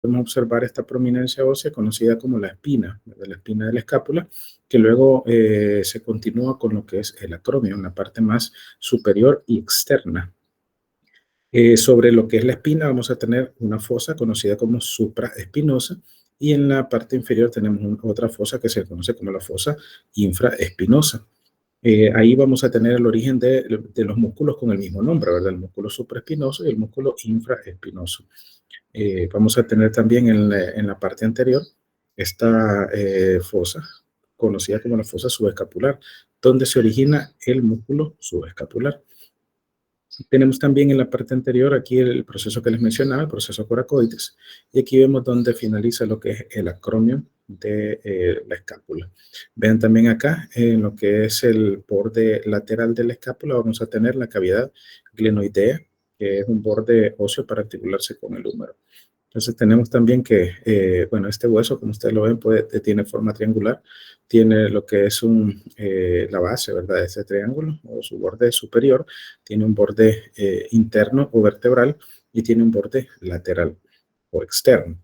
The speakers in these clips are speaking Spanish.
podemos observar esta prominencia ósea conocida como la espina, ¿verdad? La espina de la escápula, que luego se continúa con lo que es el acromio, en la parte más superior y externa. Sobre lo que es la espina vamos a tener una fosa conocida como supraespinosa y en la parte inferior tenemos otra fosa que se conoce como la fosa infraespinosa. Ahí vamos a tener el origen de los músculos con el mismo nombre, ¿verdad? El músculo supraespinoso y el músculo infraespinoso. Vamos a tener también en la parte anterior esta fosa conocida como la fosa subescapular, donde se origina el músculo subescapular. Tenemos también en la parte anterior aquí el proceso que les mencionaba, el proceso coracoides, y aquí vemos dónde finaliza lo que es el acromio de la escápula. Vean también acá, en lo que es el borde lateral de la escápula, vamos a tener la cavidad glenoidea, que es un borde óseo para articularse con el húmero. Entonces tenemos también que, bueno, este hueso, como ustedes lo ven, tiene forma triangular, tiene lo que es la base, ¿verdad? De este triángulo, o su borde superior, tiene un borde interno o vertebral y tiene un borde lateral o externo.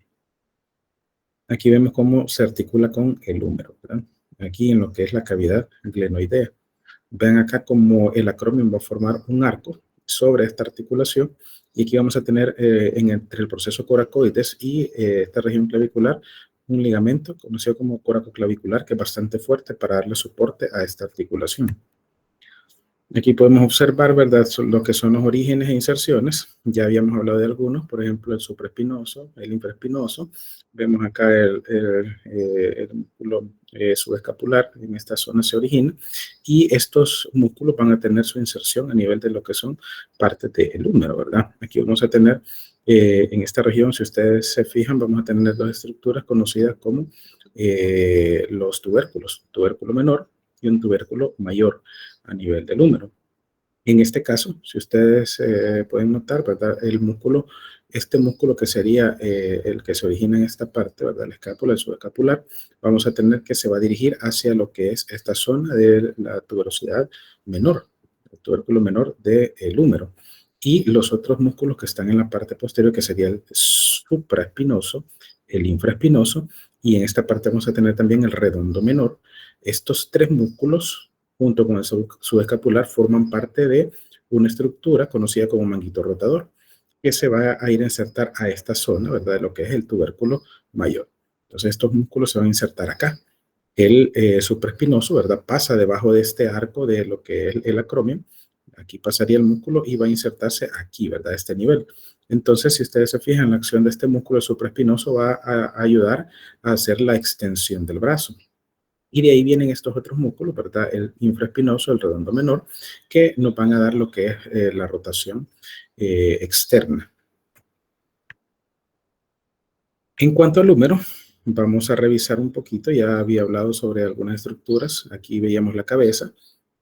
Aquí vemos cómo se articula con el húmero, ¿verdad? Aquí en lo que es la cavidad glenoidea. Ven acá como el acromio va a formar un arco sobre esta articulación y aquí vamos a tener entre el proceso coracoides y esta región clavicular un ligamento conocido como coracoclavicular que es bastante fuerte para darle soporte a esta articulación. Aquí podemos observar, ¿verdad?, lo que son los orígenes e inserciones. Ya habíamos hablado de algunos, por ejemplo, el supraespinoso, el infraespinoso. Vemos acá el músculo subescapular, en esta zona se origina, y estos músculos van a tener su inserción a nivel de lo que son partes del húmero, ¿verdad? Aquí vamos a tener, en esta región, si ustedes se fijan, vamos a tener dos estructuras conocidas como los tubérculos, tubérculo menor y un tubérculo mayor a nivel del húmero. En este caso, si ustedes pueden notar, ¿verdad? El músculo, este músculo que sería el que se origina en esta parte, ¿verdad? La escápula, el subescapular, vamos a tener que se va a dirigir hacia lo que es esta zona de la tuberosidad menor, el tubérculo menor del húmero. Y los otros músculos que están en la parte posterior, que sería el supraespinoso, el infraespinoso, y en esta parte vamos a tener también el redondo menor. Estos tres músculos junto con el subescapular forman parte de una estructura conocida como manguito rotador, que se va a ir a insertar a esta zona, ¿verdad?, de lo que es el tubérculo mayor. Entonces estos músculos se van a insertar acá. El supraespinoso, ¿verdad?, pasa debajo de este arco de lo que es el acromio. Aquí pasaría el músculo y va a insertarse aquí, ¿verdad?, a este nivel. Entonces, si ustedes se fijan, la acción de este músculo supraespinoso va a ayudar a hacer la extensión del brazo. Y de ahí vienen estos otros músculos, ¿verdad? El infraespinoso, el redondo menor, que nos van a dar lo que es la rotación externa. En cuanto al húmero, vamos a revisar un poquito. Ya había hablado sobre algunas estructuras. Aquí veíamos la cabeza.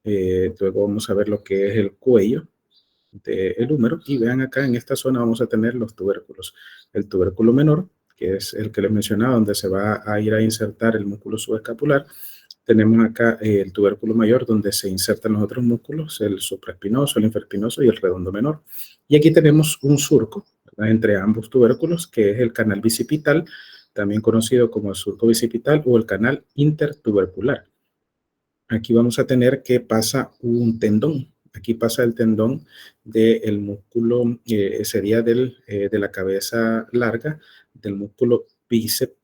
Luego vamos a ver lo que es el cuello del húmero. Y vean acá en esta zona vamos a tener los tubérculos. El tubérculo menor, que es el que les mencionaba, donde se va a ir a insertar el músculo subescapular. Tenemos acá el tubérculo mayor, donde se insertan los otros músculos, el supraespinoso, el infraespinoso y el redondo menor. Y aquí tenemos un surco, ¿verdad?, entre ambos tubérculos, que es el canal bicipital, también conocido como el surco bicipital o el canal intertubercular. Aquí vamos a tener que pasa un tendón. Aquí pasa el tendón del músculo, sería de la cabeza larga, del músculo bíceps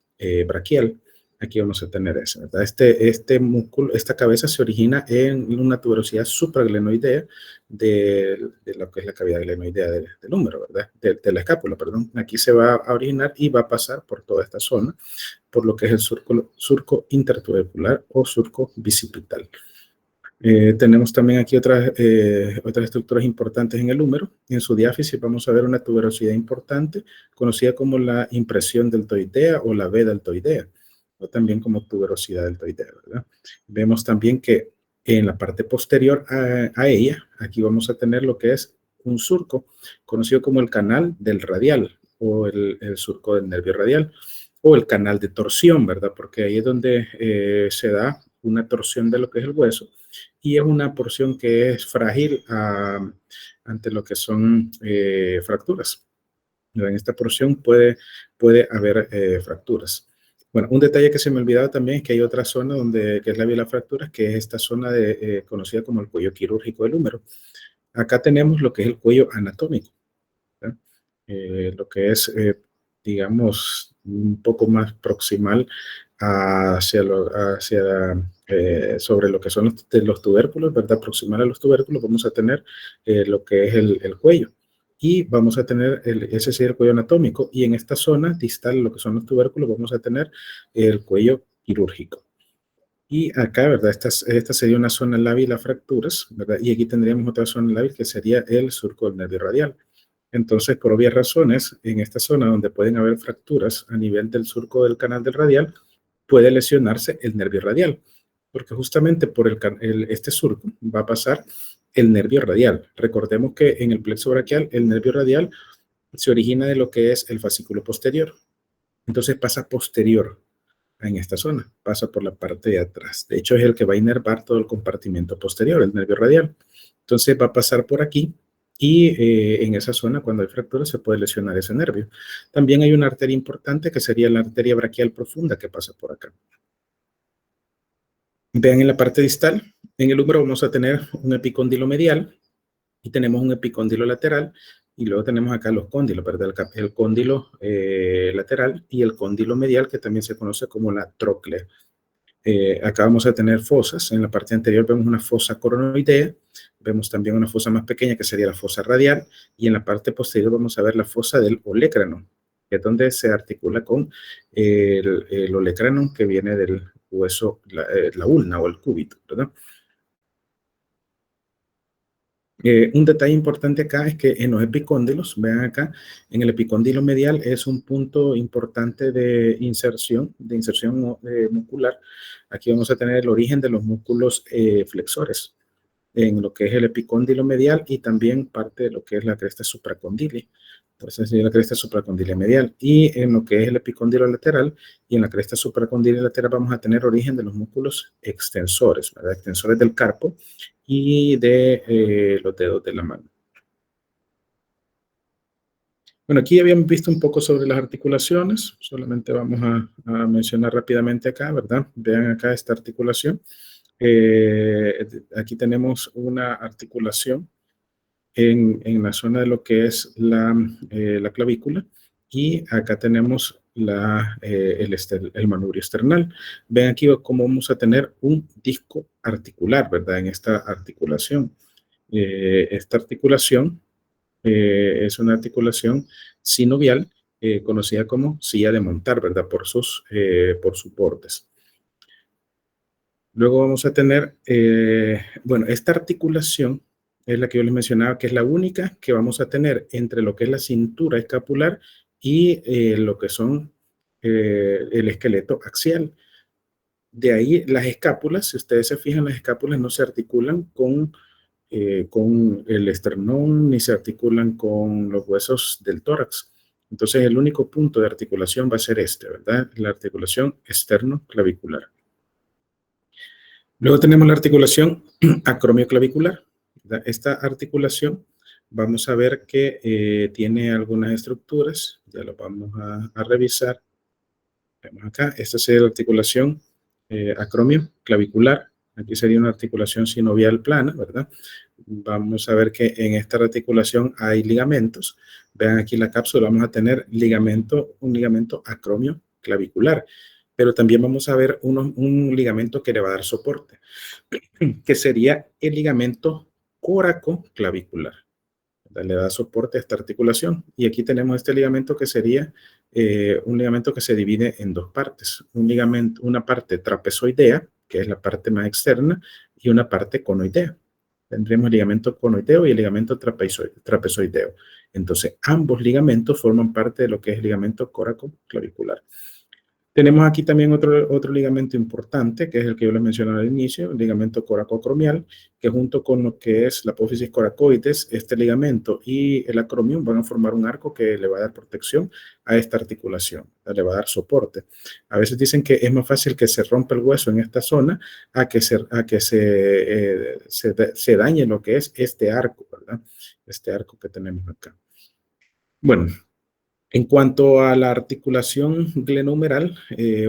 braquial. Aquí vamos a tener eso, ¿verdad? Este músculo, esta cabeza se origina en una tuberosidad supraglenoidea de lo que es la cavidad glenoidea del húmero, ¿verdad? De la escápula, perdón. Aquí se va a originar y va a pasar por toda esta zona, por lo que es el surco intertubercular o surco bicipital. Tenemos también aquí otras estructuras importantes en el húmero. En su diáfisis vamos a ver una tuberosidad importante, conocida como la impresión deltoidea o la V deltoidea, o también como tuberosidad deltoidea, ¿verdad? Vemos también que en la parte posterior a ella, aquí vamos a tener lo que es un surco, conocido como el canal del radial, o el surco del nervio radial, o el canal de torsión, ¿verdad? Porque ahí es donde se da una torsión de lo que es el hueso, y es una porción que es frágil ante lo que son fracturas. En esta porción puede haber fracturas. Bueno, un detalle que se me olvidaba también es que hay otra zona que es la vía de las fracturas, que es esta zona conocida como el cuello quirúrgico del húmero. Acá tenemos lo que es el cuello anatómico, ¿verdad? Lo que es, digamos, un poco más proximal sobre lo que son los tubérculos, ¿verdad? Proximal a los tubérculos vamos a tener lo que es el cuello. Y vamos a tener, ese sería el cuello anatómico. Y en esta zona distal, lo que son los tubérculos, vamos a tener el cuello quirúrgico. Y acá, ¿verdad? Esta sería una zona lábil a fracturas, ¿verdad? Y aquí tendríamos otra zona lábil que sería el surco del nervio radial. Entonces, por obvias razones, en esta zona donde pueden haber fracturas a nivel del surco del canal del radial, puede lesionarse el nervio radial, porque justamente por este surco va a pasar el nervio radial. Recordemos que en el plexo braquial, el nervio radial se origina de lo que es el fascículo posterior. Entonces pasa posterior en esta zona, pasa por la parte de atrás. De hecho, es el que va a inervar todo el compartimento posterior, el nervio radial. Entonces va a pasar por aquí y en esa zona, cuando hay fractura, se puede lesionar ese nervio. También hay una arteria importante que sería la arteria braquial profunda que pasa por acá. Vean en la parte distal, en el húmero vamos a tener un epicóndilo medial y tenemos un epicóndilo lateral y luego tenemos acá los cóndilos, ¿verdad? El cóndilo lateral y el cóndilo medial que también se conoce como la tróclea. Acá vamos a tener fosas. En la parte anterior vemos una fosa coronoidea, vemos también una fosa más pequeña que sería la fosa radial y en la parte posterior vamos a ver la fosa del olecranon, que es donde se articula con el olecranon que viene del hueso, la ulna o el cúbito, ¿verdad? Un detalle importante acá es que en los epicóndilos, vean acá, en el epicóndilo medial es un punto importante de inserción muscular. Aquí vamos a tener el origen de los músculos flexores en lo que es el epicóndilo medial y también parte de lo que es la cresta supracondilia. Entonces, sería la cresta supracondilia medial. Y en lo que es el epicóndilo lateral y en la cresta supracondilia lateral vamos a tener origen de los músculos extensores, ¿verdad? Extensores del carpo y de los dedos de la mano. Bueno, aquí habíamos visto un poco sobre las articulaciones, solamente vamos a mencionar rápidamente acá, ¿verdad? Vean acá esta articulación. Aquí tenemos una articulación en la zona de lo que es la clavícula y acá tenemos el manubrio esternal. Ven aquí cómo vamos a tener un disco articular, ¿verdad? En esta articulación. Esta articulación es una articulación sinovial conocida como silla de montar, ¿verdad? Por sus bordes. Luego vamos a tener, bueno, esta articulación es la que yo les mencionaba, que es la única que vamos a tener entre lo que es la cintura escapular y lo que son el esqueleto axial. De ahí las escápulas, si ustedes se fijan, las escápulas no se articulan con el esternón ni se articulan con los huesos del tórax. Entonces, el único punto de articulación va a ser este, ¿verdad? La articulación externo-clavicular. Luego tenemos la articulación acromioclavicular. Esta articulación vamos a ver que tiene algunas estructuras, ya lo vamos a revisar. Vemos acá, esta sería la articulación acromioclavicular. Aquí sería una articulación sinovial plana, ¿verdad? Vamos a ver que en esta articulación hay ligamentos. Vean aquí la cápsula, vamos a tener un ligamento acromioclavicular, pero también vamos a ver un ligamento que le va a dar soporte, que sería el ligamento coracoclavicular. Le da soporte a esta articulación. Y aquí tenemos este ligamento que sería un ligamento que se divide en dos partes. Una parte trapezoidea, que es la parte más externa, y una parte conoidea. Tendremos el ligamento conoideo y el ligamento trapezoideo. Entonces, ambos ligamentos forman parte de lo que es el ligamento coracoclavicular. Tenemos aquí también otro ligamento importante, que es el que yo les mencioné al inicio, el ligamento coracocromial, que junto con lo que es la apófisis coracoides, este ligamento y el acromion van a formar un arco que le va a dar protección a esta articulación, le va a dar soporte. A veces dicen que es más fácil que se rompa el hueso en esta zona a que se dañe lo que es este arco, ¿verdad? Este arco que tenemos acá. Bueno, En cuanto a la articulación glenohumeral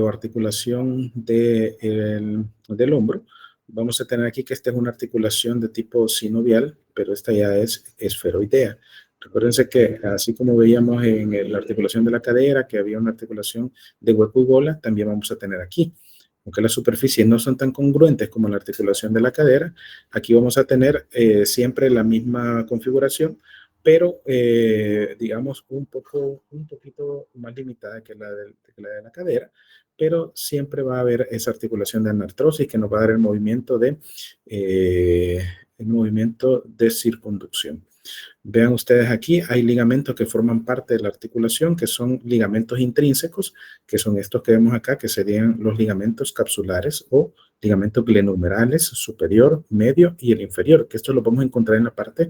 o articulación del hombro, vamos a tener aquí que esta es una articulación de tipo sinovial, pero esta ya es esferoidea. Recuérdense que así como veíamos en la articulación de la cadera, que había una articulación de hueco y bola, también vamos a tener aquí. Aunque las superficies no son tan congruentes como la articulación de la cadera, aquí vamos a tener siempre la misma configuración, pero digamos un poquito más limitada que la de la cadera, pero siempre va a haber esa articulación de anartrosis que nos va a dar eh, el movimiento de circunducción. Vean ustedes aquí, hay ligamentos que forman parte de la articulación, que son ligamentos intrínsecos, que son estos que vemos acá, que serían los ligamentos capsulares o ligamentos glenohumerales, superior, medio y el inferior, que esto lo vamos a encontrar en la parte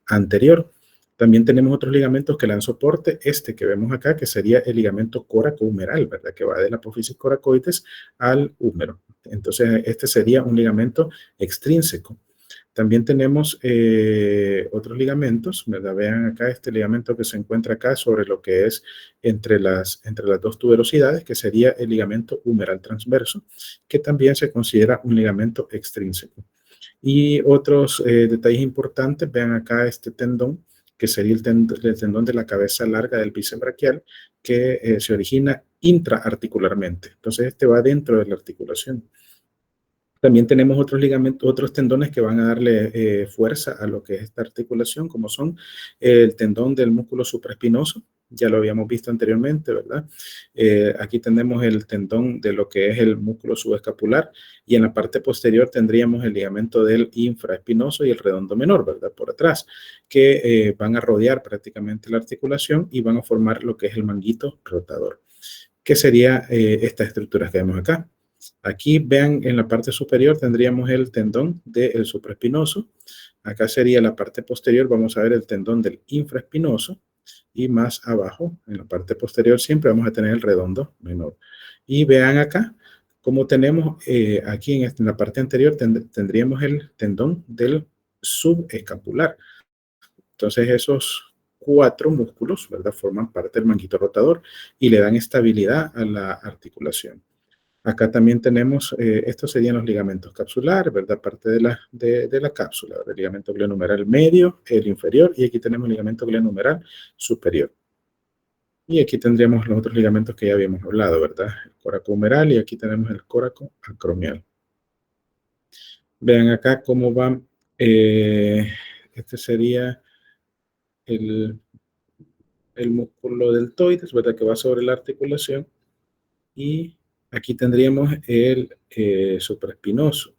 anterior. También tenemos otros ligamentos que le dan soporte, este que vemos acá, que sería el ligamento coracohumeral, ¿verdad? Que va de la apófisis coracoides al húmero. Entonces, este sería un ligamento extrínseco. También tenemos otros ligamentos, ¿verdad? Vean acá este ligamento que se encuentra acá sobre lo que es entre las dos tuberosidades, que sería el ligamento humeral transverso, que también se considera un ligamento extrínseco. Y otros detalles importantes, vean acá este tendón, que sería el tendón de la cabeza larga del bíceps braquial, que se origina intraarticularmente. Entonces, este va dentro de la articulación. También tenemos otros ligamentos, otros tendones que van a darle fuerza a lo que es esta articulación, como son el tendón del músculo supraespinoso, ya lo habíamos visto anteriormente, ¿verdad? Aquí tenemos el tendón de lo que es el músculo subescapular y en la parte posterior tendríamos el ligamento del infraespinoso y el redondo menor, ¿verdad? Por atrás, que van a rodear prácticamente la articulación y van a formar lo que es el manguito rotador, que sería estas estructuras que vemos acá. Aquí vean en la parte superior tendríamos el tendón del supraespinoso. Acá sería la parte posterior, vamos a ver el tendón del infraespinoso. Y más abajo, en la parte posterior, siempre vamos a tener el redondo menor. Y vean acá, como tenemos aquí en la parte anterior, tendríamos el tendón del subescapular. Entonces esos cuatro músculos, ¿verdad? Forman parte del manguito rotador y le dan estabilidad a la articulación. Acá también tenemos, estos serían los ligamentos capsulares, ¿verdad? Parte de la cápsula, el ligamento glenohumeral medio, el inferior, y aquí tenemos el ligamento glenohumeral superior. Y aquí tendríamos los otros ligamentos que ya habíamos hablado, ¿verdad? El coracohumeral y aquí tenemos el coracoacromial. Vean acá cómo va, este sería el, el músculo deltoides, ¿verdad? Que va sobre la articulación. Y aquí tendríamos el supraespinoso.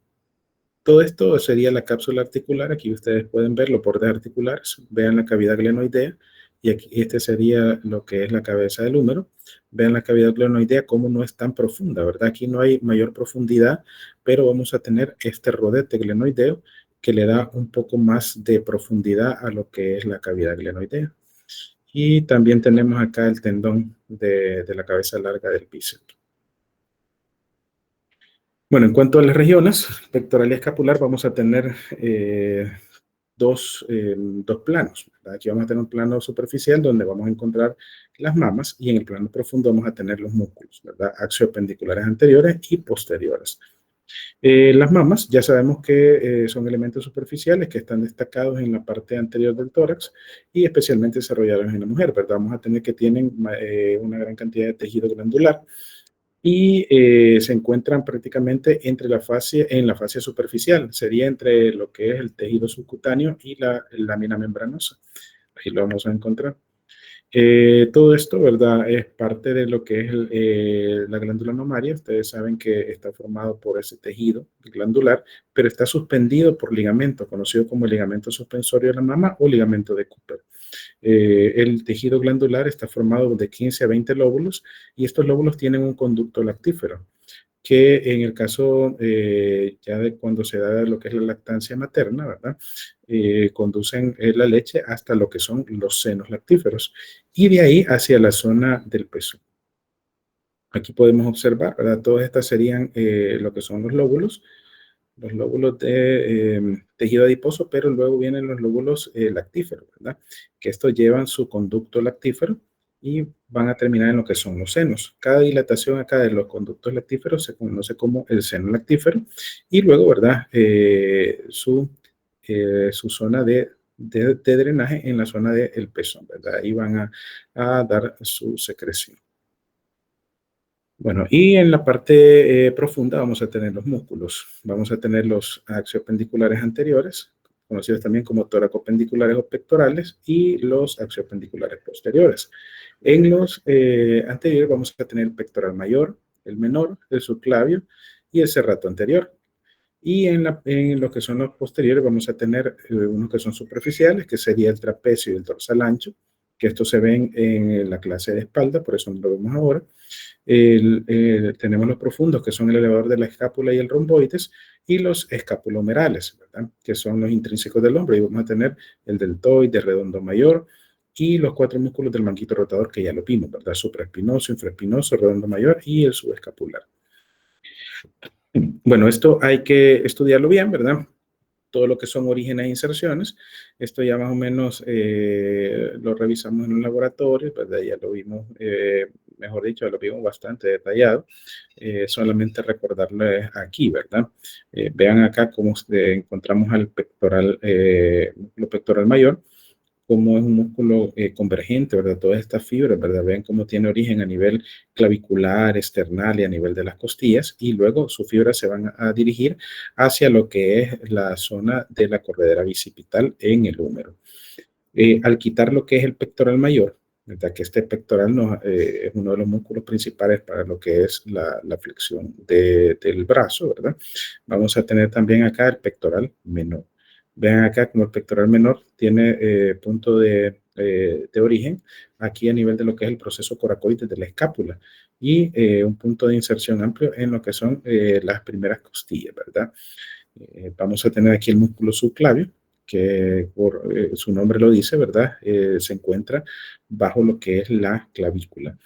Todo esto sería la cápsula articular. Aquí ustedes pueden ver los bordes articulares. Vean la cavidad glenoidea. Y aquí este sería lo que es la cabeza del húmero. Vean la cavidad glenoidea cómo no es tan profunda, ¿verdad? Aquí no hay mayor profundidad, pero vamos a tener este rodete glenoideo que le da un poco más de profundidad a lo que es la cavidad glenoidea. Y también tenemos acá el tendón de la cabeza larga del bíceps. Bueno, en cuanto a las regiones, pectoral y escapular, vamos a tener dos planos, ¿verdad? Aquí vamos a tener un plano superficial donde vamos a encontrar las mamas y en el plano profundo vamos a tener los músculos, ¿verdad? Axiopendiculares anteriores y posteriores. Las mamas ya sabemos que son elementos superficiales que están destacados en la parte anterior del tórax y especialmente desarrollados en la mujer, ¿verdad? Vamos a tener que tienen una gran cantidad de tejido glandular y se encuentran prácticamente en la fascia superficial, sería entre lo que es el tejido subcutáneo y la lámina membranosa. Ahí lo vamos a encontrar. Todo esto, ¿verdad? Es parte de lo que es la glándula mamaria. Ustedes saben que está formado por ese tejido glandular, pero está suspendido por ligamento, conocido como el ligamento suspensorio de la mama o ligamento de Cooper. El tejido glandular está formado de 15 a 20 lóbulos y estos lóbulos tienen un conducto lactífero que en el caso ya de cuando se da lo que es la lactancia materna, ¿verdad? Conducen la leche hasta lo que son los senos lactíferos y de ahí hacia la zona del pezón. Aquí podemos observar, ¿verdad? Todas estas serían lo que son los lóbulos de tejido adiposo, pero luego vienen los lóbulos lactíferos, ¿verdad? Que estos llevan su conducto lactífero y van a terminar en lo que son los senos. Cada dilatación acá de los conductos lactíferos se conoce como el seno lactífero y luego, ¿verdad? Su zona de drenaje en la zona del pezón, ¿verdad? Ahí van a dar su secreción. Bueno, y en la parte profunda vamos a tener los músculos. Vamos a tener los axiopendiculares anteriores, conocidos también como toracopendiculares o pectorales, y los axiopendiculares posteriores. En los anteriores vamos a tener el pectoral mayor, el menor, el subclavio y el serrato anterior. Y en lo que son los posteriores vamos a tener unos que son superficiales, que sería el trapecio y el dorsal ancho, que estos se ven en la clase de espalda, por eso no lo vemos ahora. Tenemos los profundos, que son el elevador de la escápula y el romboides, y los escapulomerales, ¿verdad? Que son los intrínsecos del hombro. Y vamos a tener el deltoide, redondo mayor, y los 4 músculos del manguito rotador, que ya lo vimos, ¿verdad? Supraespinoso, infraespinoso, redondo mayor y el subescapular. Bueno, esto hay que estudiarlo bien, ¿verdad? Todo lo que son orígenes e inserciones. Esto ya más o menos lo revisamos en un laboratorio, ¿verdad? Ya lo vimos, mejor dicho, ya lo vimos bastante detallado. Solamente recordarles aquí, ¿verdad? Vean acá cómo encontramos al pectoral, músculo pectoral mayor, cómo es un músculo convergente, ¿verdad? Todas estas fibras, ¿verdad? Vean cómo tiene origen a nivel clavicular, esternal y a nivel de las costillas, y luego sus fibras se van a dirigir hacia lo que es la zona de la corredera bicipital en el húmero. Al quitar lo que es el pectoral mayor, ¿verdad? Que este pectoral es uno de los músculos principales para lo que es la flexión del brazo, ¿verdad? Vamos a tener también acá el pectoral menor. Vean acá como el pectoral menor tiene punto de origen aquí a nivel de lo que es el proceso coracoides de la escápula y un punto de inserción amplio en lo que son las primeras costillas, ¿verdad? Vamos a tener aquí el músculo subclavio, que por su nombre lo dice, ¿verdad? Se encuentra bajo lo que es la clavícula.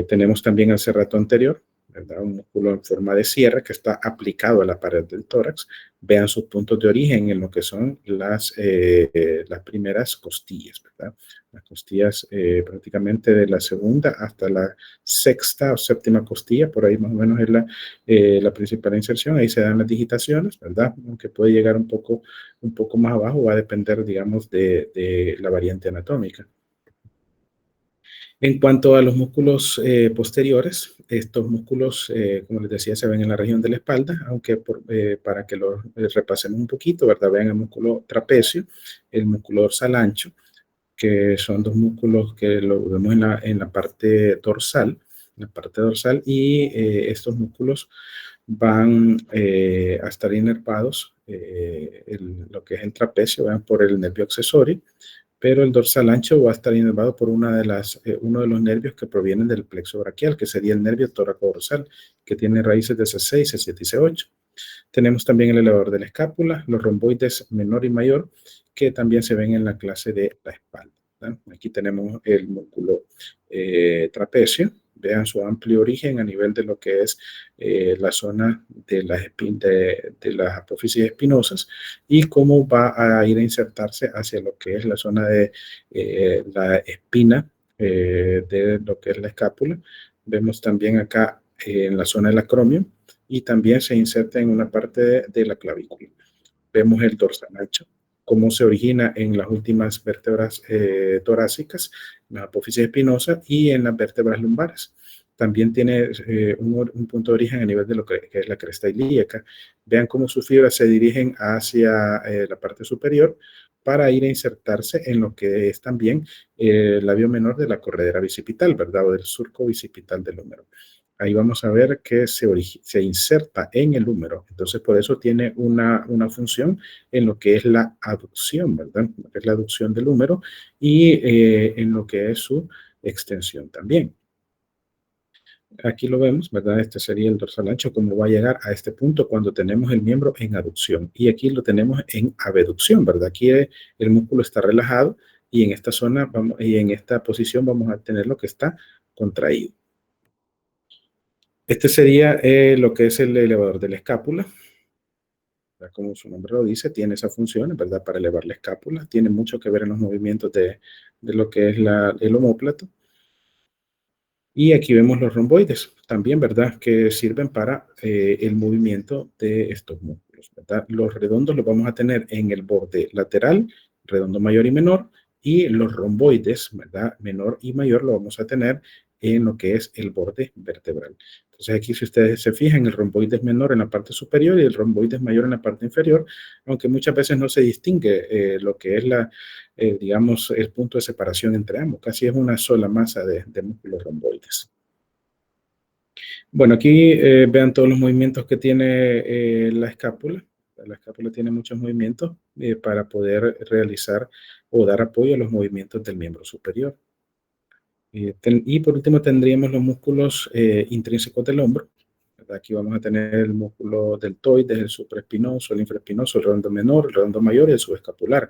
Tenemos también el serrato anterior, ¿verdad? Un músculo en forma de sierra que está aplicado a la pared del tórax. Vean sus puntos de origen en lo que son las primeras costillas, ¿verdad? Las costillas prácticamente de la segunda hasta la sexta o séptima costilla, por ahí más o menos es la principal inserción. Ahí se dan las digitaciones, ¿verdad? Aunque puede llegar un poco más abajo, va a depender, digamos, de la variante anatómica. En cuanto a los músculos posteriores, estos músculos, como les decía, se ven en la región de la espalda, aunque para que los repasemos un poquito, ¿verdad? Vean el músculo trapecio, el músculo dorsal ancho, que son dos músculos que lo vemos en la parte dorsal, y estos músculos van a estar inervados, lo que es el trapecio, vean, por el nervio accesorio, pero el dorsal ancho va a estar inervado por uno de los nervios que provienen del plexo braquial, que sería el nervio tóraco-dorsal, que tiene raíces de C6, C7 y C8. Tenemos también el elevador de la escápula, los romboides menor y mayor, que también se ven en la clase de la espalda, ¿verdad? Aquí tenemos el músculo trapecio. Vean su amplio origen a nivel de lo que es la zona de las apófisis espinosas y cómo va a ir a insertarse hacia lo que es la zona de la espina de lo que es la escápula. Vemos también acá en la zona del acromio y también se inserta en una parte de la clavícula. Vemos el dorsal ancho, cómo se origina en las últimas vértebras torácicas, en la apófisis espinosa y en las vértebras lumbares. También tiene un punto de origen a nivel de lo que es la cresta ilíaca. Vean cómo sus fibras se dirigen hacia la parte superior para ir a insertarse en lo que es también el labio menor de la corredera bicipital, ¿verdad? O del surco bicipital del húmero. Ahí vamos a ver que se inserta en el húmero. Entonces, por eso tiene una función en lo que es la aducción, ¿verdad? Lo que es la aducción del húmero y en lo que es su extensión también. Aquí lo vemos, ¿verdad? Este sería el dorsal ancho, cómo va a llegar a este punto cuando tenemos el miembro en aducción. Y aquí lo tenemos en abducción, ¿verdad? Aquí el músculo está relajado y en esta zona y en esta posición vamos a tener lo que está contraído. Este sería lo que es el elevador de la escápula. Como su nombre lo dice, tiene esa función, ¿verdad? Para elevar la escápula. Tiene mucho que ver en los movimientos de lo que es el omóplato. Y aquí vemos los romboides también, ¿verdad? Que sirven para el movimiento de estos músculos, ¿verdad? Los redondos los vamos a tener en el borde lateral, redondo mayor y menor, y los romboides, ¿verdad? Menor y mayor lo vamos a tener en lo que es el borde vertebral. Entonces aquí si ustedes se fijan, el romboide es menor en la parte superior y el romboide es mayor en la parte inferior, aunque muchas veces no se distingue lo que es digamos, el punto de separación entre ambos. Casi es una sola masa de músculos romboides. Bueno, aquí vean todos los movimientos que tiene la escápula. La escápula tiene muchos movimientos para poder realizar o dar apoyo a los movimientos del miembro superior. Y por último tendríamos los músculos intrínsecos del hombro. Aquí vamos a tener el músculo deltoides, el supraespinoso, el infraespinoso, el redondo menor, el redondo mayor y el subescapular.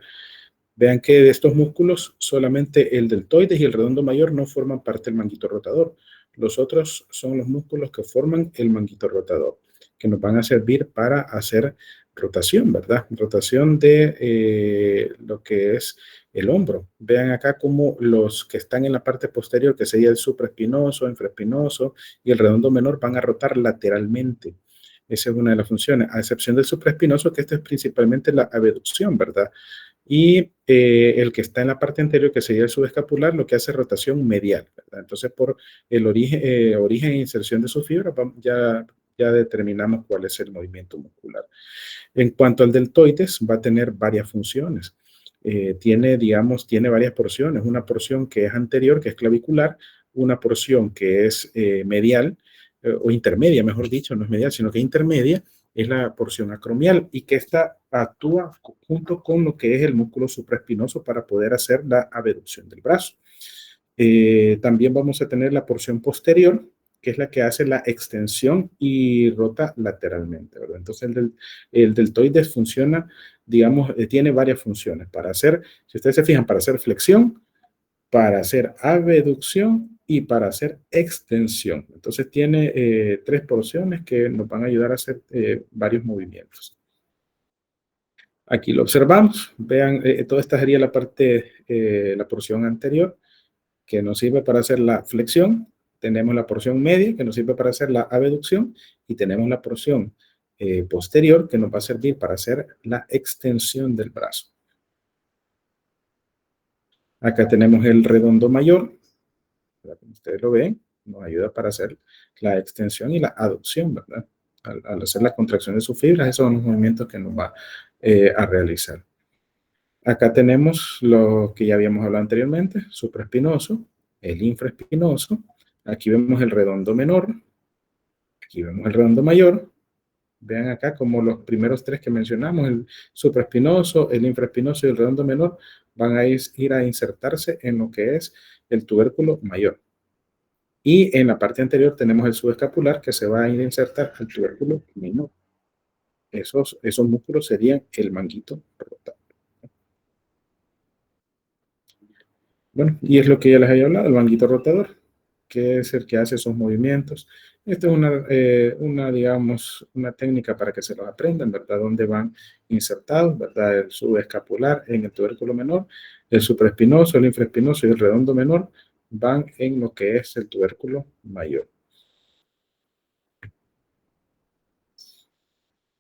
Vean que de estos músculos solamente el deltoides y el redondo mayor no forman parte del manguito rotador. Los otros son los músculos que forman el manguito rotador, que nos van a servir para hacer rotación, ¿verdad? Rotación de lo que es el hombro. Vean acá cómo los que están en la parte posterior, que sería el supraespinoso, infraespinoso y el redondo menor, van a rotar lateralmente. Esa es una de las funciones, a excepción del supraespinoso, que este es principalmente la abducción, ¿verdad? Y el que está en la parte anterior, que sería el subescapular, lo que hace rotación medial, ¿verdad? Entonces, por el origen e inserción de su fibra, ya determinamos cuál es el movimiento muscular. En cuanto al deltoides, va a tener varias funciones. Tiene varias porciones. Una porción que es anterior, que es clavicular, una porción que es medial, o intermedia, mejor dicho, no es medial, sino que intermedia, es la porción acromial y que esta actúa junto con lo que es el músculo supraespinoso para poder hacer la abducción del brazo. También vamos a tener la porción posterior, que es la que hace la extensión y rota lateralmente, ¿verdad? Entonces el deltoides funciona, digamos, tiene varias funciones para hacer, si ustedes se fijan, para hacer flexión, para hacer abducción y para hacer extensión. Entonces tiene tres porciones que nos van a ayudar a hacer varios movimientos. Aquí lo observamos, vean, toda esta sería la parte, la porción anterior, que nos sirve para hacer la flexión, tenemos la porción media que nos sirve para hacer la abducción y tenemos la porción posterior que nos va a servir para hacer la extensión del brazo. Acá tenemos el redondo mayor, como ustedes lo ven, nos ayuda para hacer la extensión y la aducción, ¿verdad? Al hacer la contracción de sus fibras, esos son los movimientos que nos va a realizar. Acá tenemos lo que ya habíamos hablado anteriormente, supraespinoso, el infraespinoso. Aquí vemos el redondo menor, aquí vemos el redondo mayor. Vean acá como los primeros tres que mencionamos, el supraespinoso, el infraespinoso y el redondo menor, van a ir a insertarse en lo que es el tubérculo mayor. Y en la parte anterior tenemos el subescapular que se va a ir a insertar al tubérculo menor. Esos músculos serían el manguito rotador. Bueno, y es lo que ya les había hablado, el manguito rotador, que es el que hace esos movimientos. Esta es digamos, una técnica para que se los aprendan, ¿verdad? Donde van insertados, ¿verdad? El subescapular en el tubérculo menor, el supraespinoso, el infraespinoso y el redondo menor van en lo que es el tubérculo mayor.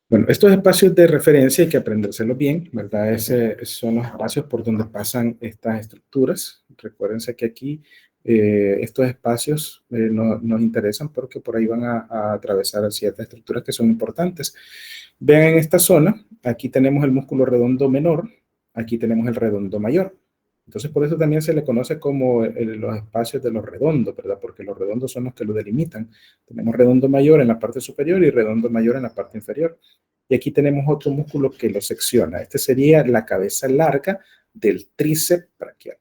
Bueno, estos espacios de referencia hay que aprendérselos bien, ¿verdad? Son los espacios por donde pasan estas estructuras. Recuérdense que aquí estos espacios nos interesan porque por ahí van a atravesar ciertas estructuras que son importantes. Vean en esta zona, aquí tenemos el músculo redondo menor, aquí tenemos el redondo mayor. Entonces, por eso también se le conoce como los espacios de los redondos, ¿verdad? Porque los redondos son los que lo delimitan. Tenemos redondo mayor en la parte superior y redondo mayor en la parte inferior. Y aquí tenemos otro músculo que lo secciona. Este sería la cabeza larga del tríceps braquial.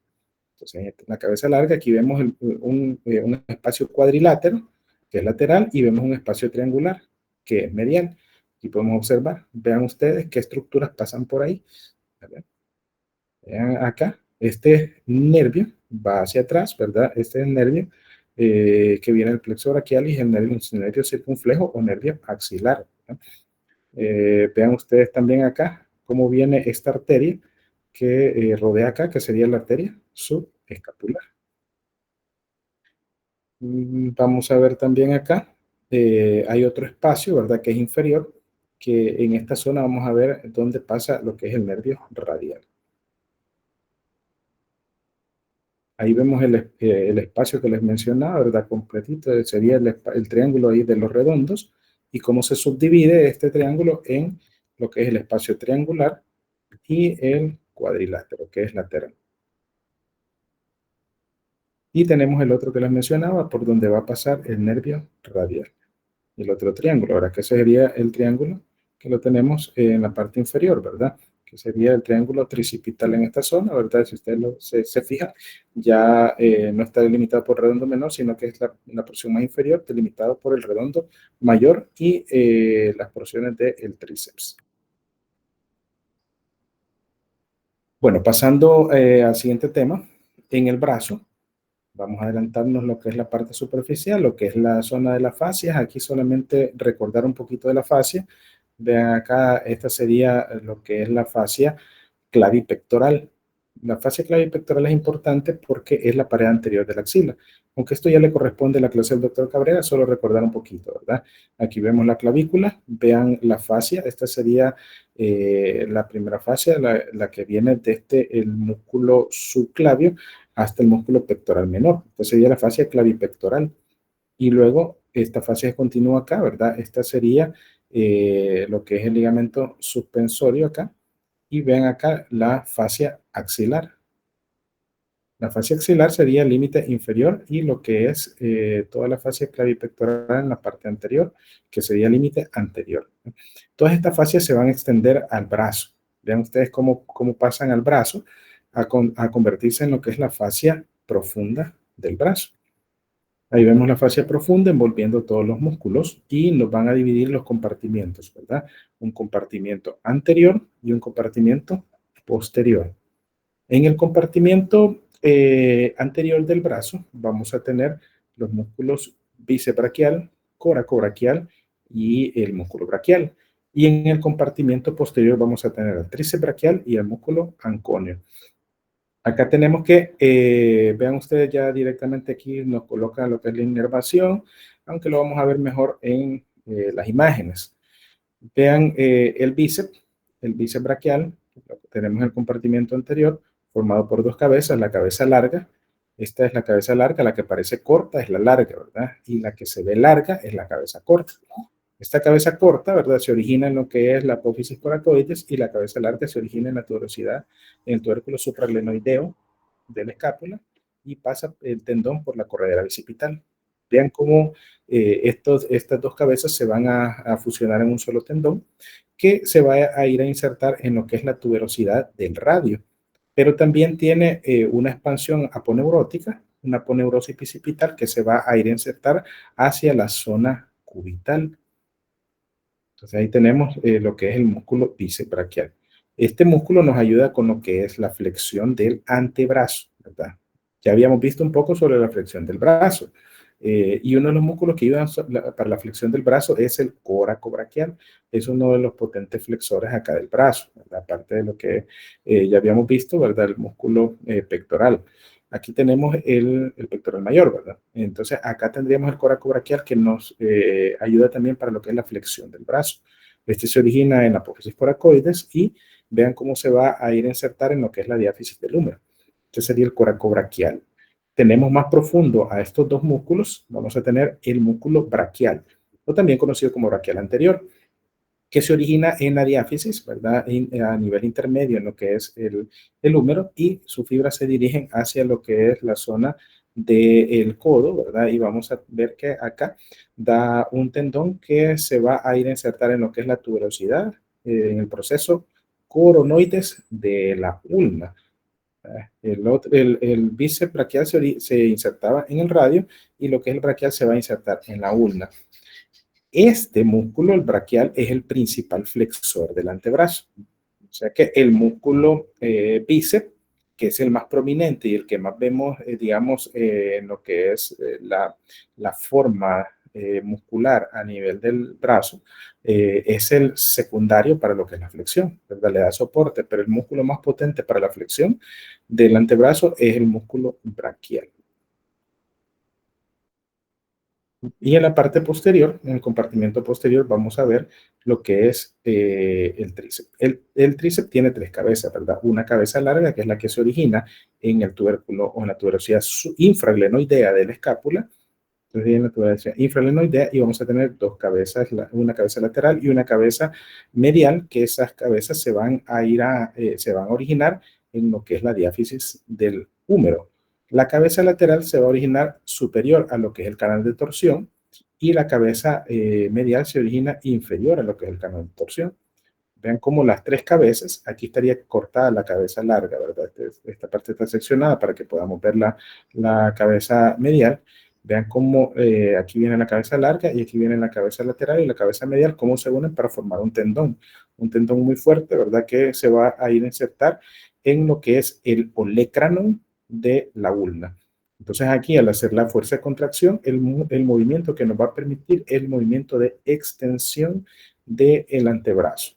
Entonces, en la cabeza larga, aquí vemos un espacio cuadrilátero, que es lateral, y vemos un espacio triangular, que es medial. Aquí podemos observar, vean ustedes qué estructuras pasan por ahí. Vean acá, este nervio va hacia atrás, ¿verdad? Este es el nervio que viene del plexo braquial y es el nervio circunflejo o nervio axilar, ¿verdad? Vean ustedes también acá cómo viene esta arteria que rodea acá, que sería la arteria subescapular. Vamos a ver también acá, hay otro espacio, ¿verdad? Que es inferior, que en esta zona vamos a ver dónde pasa lo que es el nervio radial. Ahí vemos el espacio que les mencionaba, ¿verdad? Completito, sería el triángulo ahí de los redondos y cómo se subdivide este triángulo en lo que es el espacio triangular y el cuadrilátero, que es lateral. Y tenemos el otro que les mencionaba, por donde va a pasar el nervio radial. El otro triángulo, ahora que sería el triángulo que lo tenemos en la parte inferior, ¿verdad? Que sería el triángulo tricipital en esta zona, ¿verdad? Si usted se fija, ya no está delimitado por redondo menor, sino que es la porción más inferior, delimitado por el redondo mayor y las porciones del tríceps. Bueno, pasando al siguiente tema, en el brazo, vamos a adelantarnos lo que es la parte superficial, lo que es la zona de las fascias. Aquí solamente recordar un poquito de la fascia. Vean acá, esta sería lo que es la fascia clavipectoral. La fascia clavipectoral es importante porque es la pared anterior de la axila. Aunque esto ya le corresponde a la clase del doctor Cabrera, solo recordar un poquito, ¿verdad? Aquí vemos la clavícula, vean la fascia, esta sería la primera fascia, la que viene desde el músculo subclavio hasta el músculo pectoral menor. Esta sería la fascia clavipectoral. Y luego esta fascia continúa acá, ¿verdad? Esta sería lo que es el ligamento suspensorio acá y vean acá la fascia axilar. La fascia axilar sería el límite inferior y lo que es toda la fascia clavipectoral en la parte anterior, que sería el límite anterior. Todas estas fascias se van a extender al brazo. Vean ustedes cómo pasan al brazo a convertirse en lo que es la fascia profunda del brazo. Ahí vemos la fascia profunda envolviendo todos los músculos y nos van a dividir los compartimientos, ¿verdad? Un compartimiento anterior y un compartimiento posterior. En el compartimiento anterior del brazo vamos a tener los músculos bíceps braquial, coracobraquial y el músculo braquial. Y en el compartimiento posterior vamos a tener el tríceps braquial y el músculo anconio. Acá tenemos que, vean ustedes ya directamente aquí nos coloca lo que es la inervación, aunque lo vamos a ver mejor en las imágenes. Vean el bíceps braquial, tenemos el compartimiento anterior formado por dos cabezas, la cabeza larga, esta es la cabeza larga, la que parece corta es la larga, ¿verdad? Y la que se ve larga es la cabeza corta. Esta cabeza corta, ¿verdad? Se origina en lo que es la apófisis coracoides y la cabeza larga se origina en la tuberosidad, en el tubérculo supraglenoideo de la escápula y pasa el tendón por la corredera bicipital. Vean cómo estas dos cabezas se van a fusionar en un solo tendón que se va a ir a insertar en lo que es la tuberosidad del radio. Pero también tiene una expansión aponeurótica, una aponeurosis bicipital que se va a ir a insertar hacia la zona cubital. Entonces ahí tenemos lo que es el músculo bíceps braquial. Este músculo nos ayuda con lo que es la flexión del antebrazo, ¿verdad? Ya habíamos visto un poco sobre la flexión del brazo. Y uno de los músculos que ayudan para la flexión del brazo es el coracobraquial. Es uno de los potentes flexores acá del brazo, ¿verdad? Aparte de lo que ya habíamos visto, ¿verdad? El músculo pectoral. Aquí tenemos el pectoral mayor, ¿verdad? Entonces, acá tendríamos el coracobraquial que nos ayuda también para lo que es la flexión del brazo. Este se origina en la apófisis coracoides y vean cómo se va a ir a insertar en lo que es la diáfisis del húmero. Este sería el coracobraquial. Tenemos más profundo a estos dos músculos, vamos a tener el músculo braquial, o también conocido como braquial anterior, que se origina en la diáfisis, ¿verdad? A nivel intermedio en lo que es el húmero y sus fibras se dirigen hacia lo que es la zona del codo, ¿verdad? Y vamos a ver que acá da un tendón que se va a ir a insertar en lo que es la tuberosidad, en el proceso coronoides de la ulna. El bíceps braquial se insertaba en el radio y lo que es el braquial se va a insertar en la ulna. Este músculo, el braquial, es el principal flexor del antebrazo. O sea que el músculo bíceps, que es el más prominente y el que más vemos, digamos, en lo que es la forma muscular a nivel del brazo, es el secundario para lo que es la flexión, ¿verdad? Le da soporte, pero el músculo más potente para la flexión del antebrazo es el músculo braquial. Y en la parte posterior, en el compartimiento posterior, vamos a ver lo que es el tríceps. El tríceps tiene tres cabezas, ¿verdad? Una cabeza larga, que es la que se origina en el tubérculo o en la tuberosidad infraglenoidea de la escápula. Entonces, en la tuberosidad infraglenoidea, y vamos a tener dos cabezas, una cabeza lateral y una cabeza medial, que esas cabezas se van a se van a originar en lo que es la diáfisis del húmero. La cabeza lateral se va a originar superior a lo que es el canal de torsión y la cabeza medial se origina inferior a lo que es el canal de torsión. Vean cómo las tres cabezas, aquí estaría cortada la cabeza larga, ¿verdad? Esta parte está seccionada para que podamos ver la cabeza medial. Vean cómo aquí viene la cabeza larga y aquí viene la cabeza lateral y la cabeza medial, cómo se unen para formar un tendón muy fuerte, ¿verdad? Que se va a ir a insertar en lo que es el olecranon de la ulna. Entonces aquí al hacer la fuerza de contracción, el movimiento que nos va a permitir es el movimiento de extensión del antebrazo.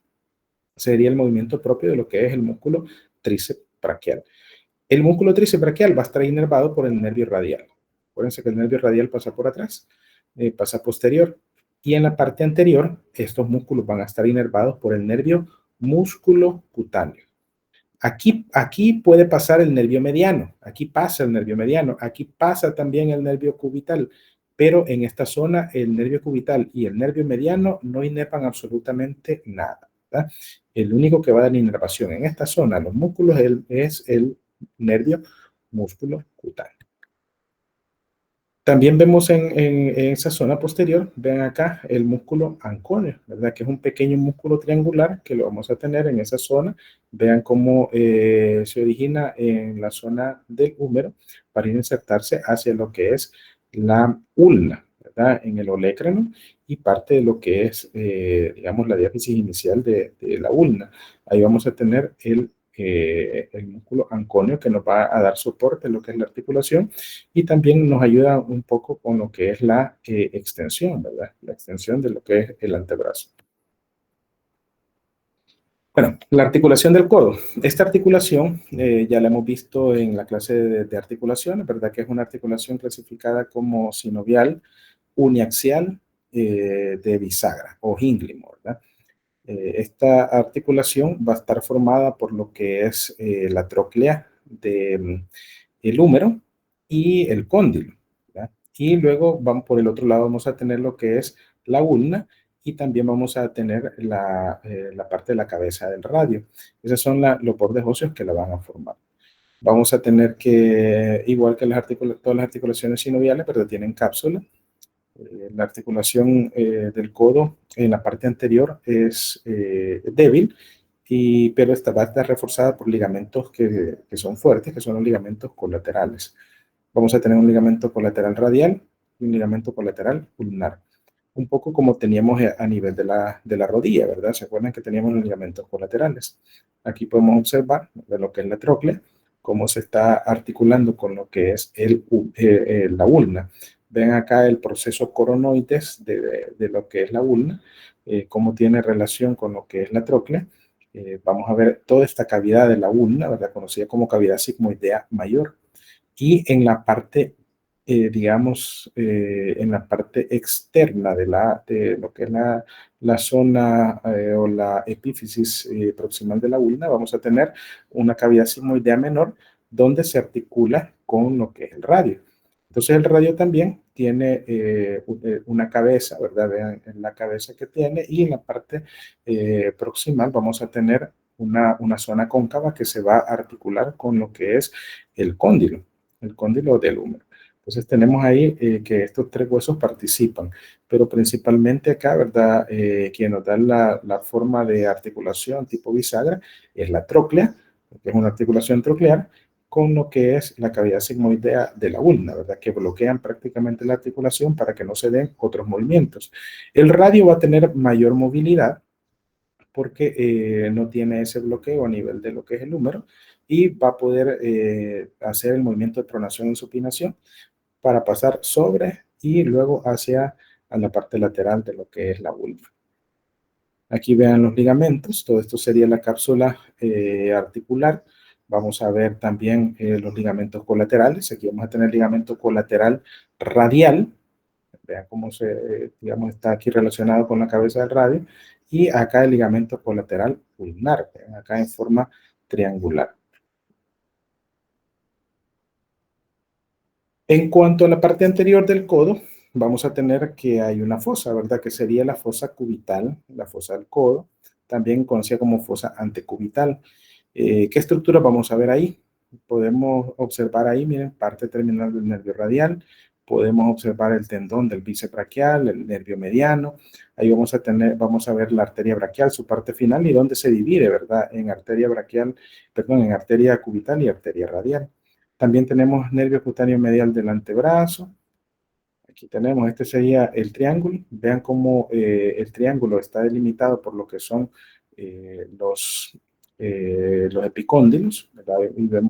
Sería el movimiento propio de lo que es el músculo tríceps braquial. El músculo tríceps braquial va a estar inervado por el nervio radial. Acuérdense que el nervio radial pasa por atrás, pasa posterior, y en la parte anterior estos músculos van a estar inervados por el nervio músculo cutáneo. Aquí puede pasar el nervio mediano, aquí pasa el nervio mediano, aquí pasa también el nervio cubital, pero en esta zona el nervio cubital y el nervio mediano no inervan absolutamente nada, ¿verdad? El único que va a dar inervación en esta zona, los músculos, es el nervio músculo cutáneo. También vemos en esa zona posterior, vean acá el músculo anconio, ¿verdad? Que es un pequeño músculo triangular que lo vamos a tener en esa zona. Vean cómo se origina en la zona del húmero para insertarse hacia lo que es la ulna, ¿verdad? En el olecranon y parte de lo que es, digamos, la diáfisis inicial de la ulna. Ahí vamos a tener el músculo anconio que nos va a dar soporte en lo que es la articulación y también nos ayuda un poco con lo que es la extensión, ¿verdad? La extensión de lo que es el antebrazo. Bueno, la articulación del codo. Esta articulación ya la hemos visto en la clase de articulaciones, ¿verdad? Que es una articulación clasificada como sinovial, uniaxial, de bisagra o Hingley, ¿verdad? Esta articulación va a estar formada por lo que es la tróclea del húmero y el cóndilo, ¿verdad? Y luego vamos por el otro lado, vamos a tener lo que es la ulna y también vamos a tener la parte de la cabeza del radio. Esos son los bordes óseos que la van a formar. Vamos a tener que, igual que todas las articulaciones sinoviales, pero tienen cápsula. La articulación del codo en la parte anterior es débil, pero esta va a estar reforzada por ligamentos que son fuertes, que son los ligamentos colaterales. Vamos a tener un ligamento colateral radial y un ligamento colateral ulnar. Un poco como teníamos a nivel de la rodilla, ¿verdad? ¿Se acuerdan que teníamos los ligamentos colaterales? Aquí podemos observar de lo que es la tróclea, cómo se está articulando con lo que es la ulna. Ven acá el proceso coronoides de lo que es la ulna, cómo tiene relación con lo que es la tróclea. Vamos a ver toda esta cavidad de la ulna, ¿verdad? Conocida como cavidad sigmoidea mayor. Y en la parte, digamos, en la parte externa de lo que es la zona o la epífisis proximal de la ulna, vamos a tener una cavidad sigmoidea menor donde se articula con lo que es el radio. Entonces el radio también tiene una cabeza, ¿verdad? Vean en la cabeza que tiene y en la parte proximal vamos a tener una zona cóncava que se va a articular con lo que es el cóndilo del húmero. Entonces tenemos ahí que estos tres huesos participan, pero principalmente acá, ¿verdad? Quien nos da la forma de articulación tipo bisagra es la tróclea, que es una articulación troclear, con lo que es la cavidad sigmoidea de la ulna, ¿verdad? Que bloquean prácticamente la articulación para que no se den otros movimientos. El radio va a tener mayor movilidad porque no tiene ese bloqueo a nivel de lo que es el húmero y va a poder hacer el movimiento de pronación y supinación para pasar sobre y luego hacia a la parte lateral de lo que es la vulva. Aquí vean los ligamentos, todo esto sería la cápsula articular. Vamos a ver también los ligamentos colaterales. Aquí vamos a tener ligamento colateral radial. Vean cómo digamos, está aquí relacionado con la cabeza del radio. Y acá el ligamento colateral ulnar, vean acá en forma triangular. En cuanto a la parte anterior del codo, vamos a tener que hay una fosa, ¿verdad? Que sería la fosa cubital, la fosa del codo, también conocida como fosa antecubital. ¿Qué estructura vamos a ver ahí? Podemos observar ahí, miren, parte terminal del nervio radial, podemos observar el tendón del bíceps braquial, el nervio mediano, ahí vamos a ver la arteria braquial, su parte final y dónde se divide, ¿verdad? En arteria braquial, perdón, en arteria cubital y arteria radial. También tenemos nervio cutáneo medial del antebrazo. Aquí tenemos, este sería el triángulo. Vean cómo el triángulo está delimitado por lo que son los epicóndilos, ¿verdad?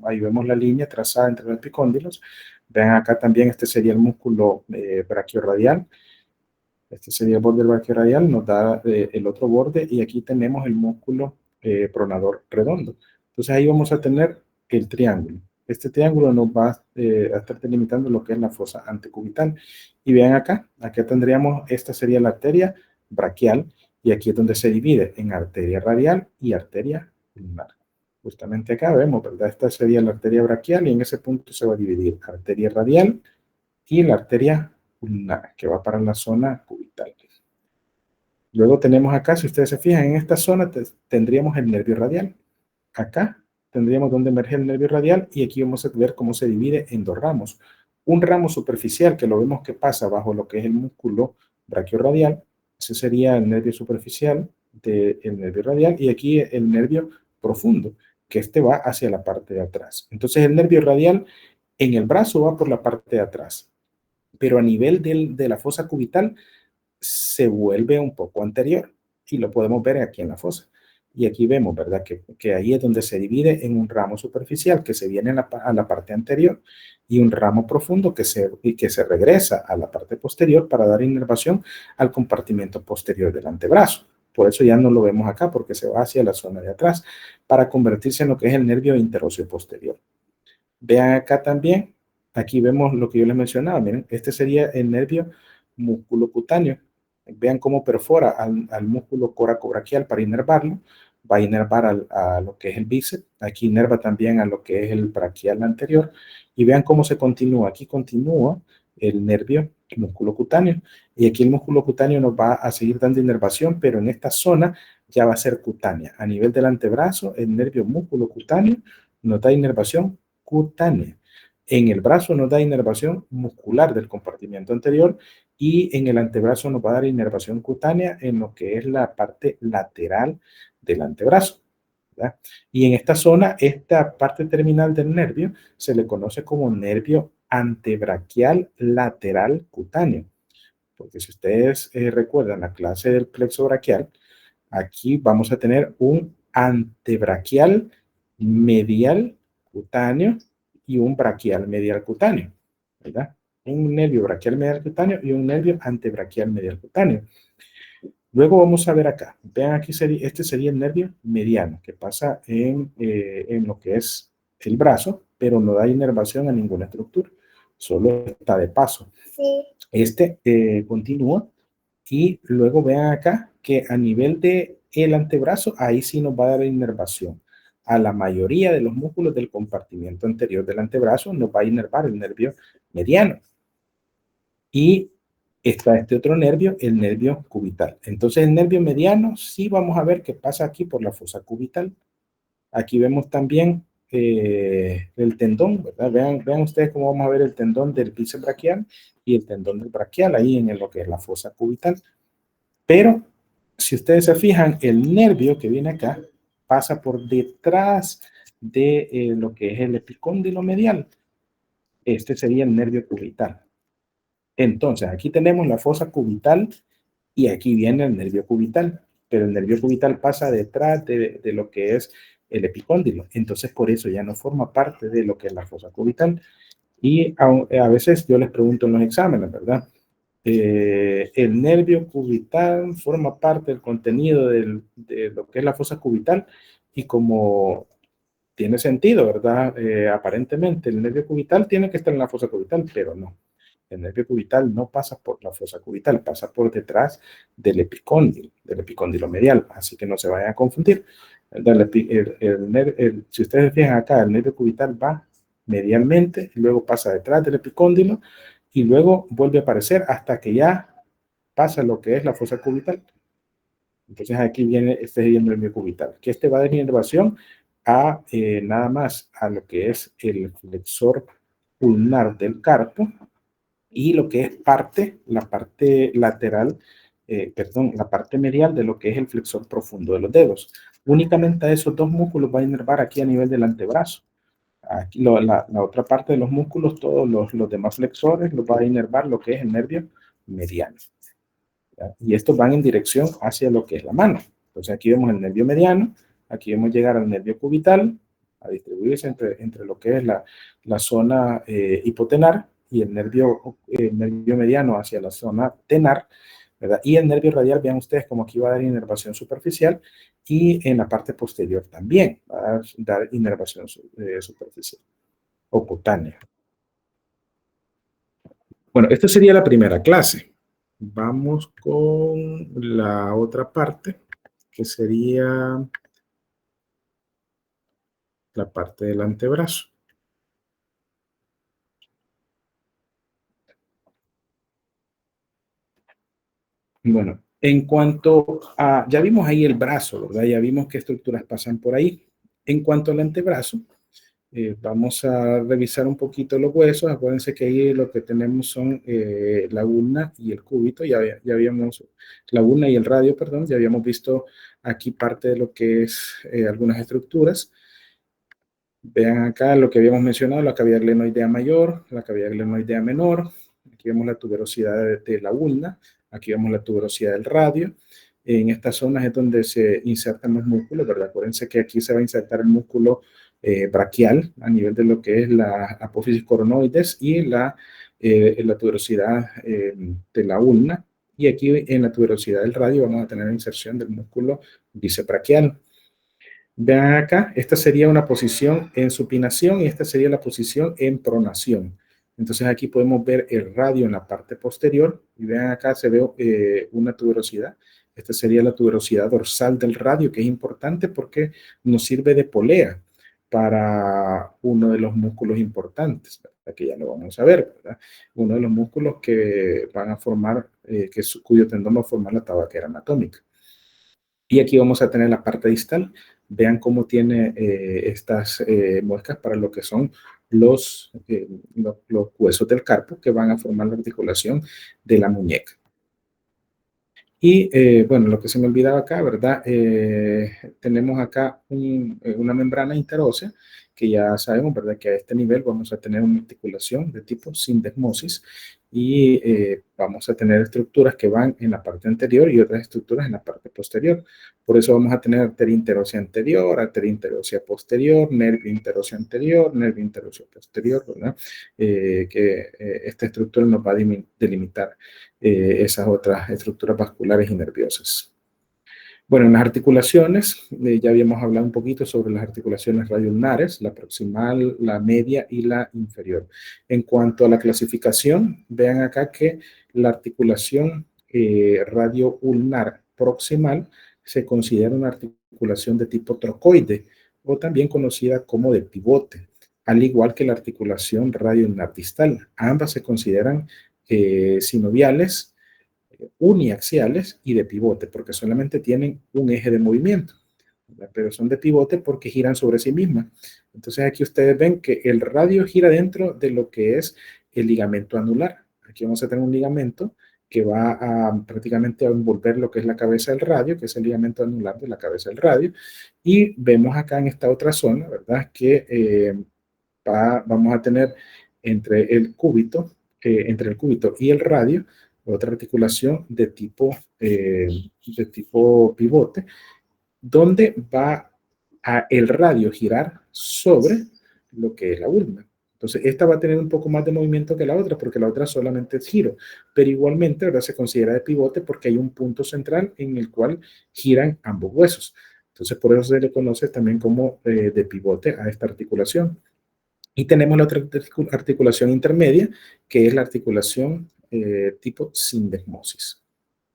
Ahí vemos la línea trazada entre los epicóndilos. Vean acá también, este sería el músculo brachiorradial. Este sería el borde brachiorradial, nos da el otro borde y aquí tenemos el músculo pronador redondo. Entonces ahí vamos a tener el triángulo. Este triángulo nos va a estar delimitando lo que es la fosa antecubital. Y vean acá, acá tendríamos, esta sería la arteria braquial y aquí es donde se divide en arteria radial y arteria ulnar. Justamente acá vemos, ¿verdad? Esta sería la arteria braquial y en ese punto se va a dividir arteria radial y la arteria ulnar, que va para la zona cubital. Luego tenemos acá, si ustedes se fijan, en esta zona tendríamos el nervio radial. Acá tendríamos donde emerge el nervio radial y aquí vamos a ver cómo se divide en dos ramos. Un ramo superficial que lo vemos que pasa bajo lo que es el músculo brachiorradial, ese sería el nervio superficial del nervio radial y aquí el nervio profundo, que este va hacia la parte de atrás. Entonces el nervio radial en el brazo va por la parte de atrás, pero a nivel de la fosa cubital se vuelve un poco anterior y lo podemos ver aquí en la fosa. Y aquí vemos, ¿verdad? Que ahí es donde se divide en un ramo superficial que se viene a la parte anterior y un ramo profundo que se regresa a la parte posterior para dar inervación al compartimento posterior del antebrazo. Por eso ya no lo vemos acá porque se va hacia la zona de atrás para convertirse en lo que es el nervio interóseo posterior. Vean acá también, aquí vemos lo que yo les mencionaba, miren, este sería el nervio músculo cutáneo. Vean cómo perfora al músculo coracobraquial para inervarlo, va a inervar a lo que es el bíceps, aquí inerva también a lo que es el braquial anterior, y vean cómo se continúa, aquí continúa el nervio músculo cutáneo, y aquí el músculo cutáneo nos va a seguir dando inervación, pero en esta zona ya va a ser cutánea. A nivel del antebrazo, el nervio músculo cutáneo nos da inervación cutánea. En el brazo nos da inervación muscular del compartimiento anterior y en el antebrazo nos va a dar inervación cutánea en lo que es la parte lateral del antebrazo, ¿verdad? Y en esta zona, esta parte terminal del nervio se le conoce como nervio antebraquial lateral cutáneo. Porque si ustedes recuerdan la clase del plexo braquial, aquí vamos a tener un antebraquial medial cutáneo y un braquial medial cutáneo, ¿verdad? Un nervio braquial medial cutáneo y un nervio antebraquial medial cutáneo. Luego vamos a ver acá, vean aquí, este sería el nervio mediano que pasa en lo que es el brazo, pero no da inervación a ninguna estructura, solo está de paso. Sí. Este continúa y luego vean acá que a nivel de el antebrazo, ahí sí nos va a dar inervación. A la mayoría de los músculos del compartimiento anterior del antebrazo nos va a inervar el nervio mediano. Y está este otro nervio, el nervio cubital. Entonces el nervio mediano sí vamos a ver qué pasa aquí por la fosa cubital. Aquí vemos también el tendón, ¿verdad? Vean ustedes cómo vamos a ver el tendón del bíceps braquial y el tendón del braquial ahí en lo que es la fosa cubital. Pero si ustedes se fijan, el nervio que viene acá pasa por detrás de lo que es el epicóndilo medial. Este sería el nervio cubital. Entonces, aquí tenemos la fosa cubital y aquí viene el nervio cubital, pero el nervio cubital pasa detrás de lo que es el epicóndilo. Entonces, por eso ya no forma parte de lo que es la fosa cubital. Y a veces yo les pregunto en los exámenes, ¿verdad? El nervio cubital forma parte del contenido de lo que es la fosa cubital y como tiene sentido, ¿verdad? Aparentemente el nervio cubital tiene que estar en la fosa cubital, pero no. El nervio cubital no pasa por la fosa cubital, pasa por detrás del epicóndilo medial, así que no se vayan a confundir. Si ustedes fijan acá, el nervio cubital va medialmente, y luego pasa detrás del epicóndilo y luego vuelve a aparecer hasta que ya pasa lo que es la fosa cubital. Entonces aquí viene este nervio cubital, que este va de inervación a nada más a lo que es el flexor ulnar del carpo y lo que es la parte lateral, perdón, la parte medial de lo que es el flexor profundo de los dedos. Únicamente a esos dos músculos va a inervar aquí a nivel del antebrazo. Aquí la otra parte de los músculos, todos los demás flexores, los va a inervar lo que es el nervio mediano. ¿Ya? Y estos van en dirección hacia lo que es la mano. Entonces aquí vemos el nervio mediano, aquí vemos llegar al nervio cubital, a distribuirse entre lo que es la zona hipotenar y el nervio mediano hacia la zona tenar, ¿verdad? Y el nervio radial, vean ustedes como aquí va a dar inervación superficial y en la parte posterior también va a dar inervación superficial o cutánea. Bueno, esta sería la primera clase. Vamos con la otra parte, que sería la parte del antebrazo. Bueno, en cuanto a, ya vimos ahí el brazo, ¿verdad? Ya vimos qué estructuras pasan por ahí. En cuanto al antebrazo, vamos a revisar un poquito los huesos. Acuérdense que ahí lo que tenemos son la ulna y el cúbito. Ya habíamos, la ulna y el radio, perdón, ya habíamos visto aquí parte de lo que es algunas estructuras. Vean acá lo que habíamos mencionado, la cavidad glenoidea mayor, la cavidad glenoidea menor. Aquí vemos la tuberosidad de la ulna, aquí vemos la tuberosidad del radio. En estas zonas es donde se insertan los músculos, ¿verdad? Acuérdense que aquí se va a insertar el músculo braquial a nivel de lo que es la apófisis coronoides y la tuberosidad de la ulna. Y aquí en la tuberosidad del radio vamos a tener la inserción del músculo bíceps braquial. Vean acá, esta sería una posición en supinación y esta sería la posición en pronación. Entonces aquí podemos ver el radio en la parte posterior y vean acá se ve una tuberosidad. Esta sería la tuberosidad dorsal del radio, que es importante porque nos sirve de polea para uno de los músculos importantes, ¿verdad? Que ya lo vamos a ver, ¿verdad? Uno de los músculos que van a formar, cuyo tendón va a formar la tabaquera anatómica. Y aquí vamos a tener la parte distal. Vean cómo tiene estas muescas para lo que son los huesos del carpo que van a formar la articulación de la muñeca. Y bueno, lo que se me olvidaba acá, ¿verdad? Tenemos acá una membrana interósea que ya sabemos, ¿verdad? Que a este nivel vamos a tener una articulación de tipo sindesmosis y vamos a tener estructuras que van en la parte anterior y otras estructuras en la parte posterior. Por eso vamos a tener arteria interósea anterior, arteria interósea posterior, nervio interóseo anterior, nervio interóseo posterior, ¿verdad? Esta estructura nos va a delimitar esas otras estructuras vasculares y nerviosas. Bueno, en las articulaciones, ya habíamos hablado un poquito sobre las articulaciones radioulnares, la proximal, la media y la inferior. En cuanto a la clasificación, vean acá que la articulación radioulnar proximal se considera una articulación de tipo trocoide o también conocida como de pivote, al igual que la articulación radioulnar distal. Ambas se consideran sinoviales, uniaxiales y de pivote, porque solamente tienen un eje de movimiento, ¿verdad? Pero son de pivote porque giran sobre sí mismas. Entonces aquí ustedes ven que el radio gira dentro de lo que es el ligamento anular. Aquí vamos a tener un ligamento que va a prácticamente a envolver lo que es la cabeza del radio, que es el ligamento anular de la cabeza del radio. Y vemos acá en esta otra zona, ¿verdad? Que vamos a tener entre el cúbito y el radio, otra articulación de tipo pivote, donde va el radio girar sobre lo que es la ulna. Entonces, esta va a tener un poco más de movimiento que la otra, porque la otra solamente es giro, pero igualmente, ¿verdad? Se considera de pivote porque hay un punto central en el cual giran ambos huesos. Entonces, por eso se le conoce también como de pivote a esta articulación. Y tenemos la otra articulación intermedia, que es la articulación tipo sindesmosis.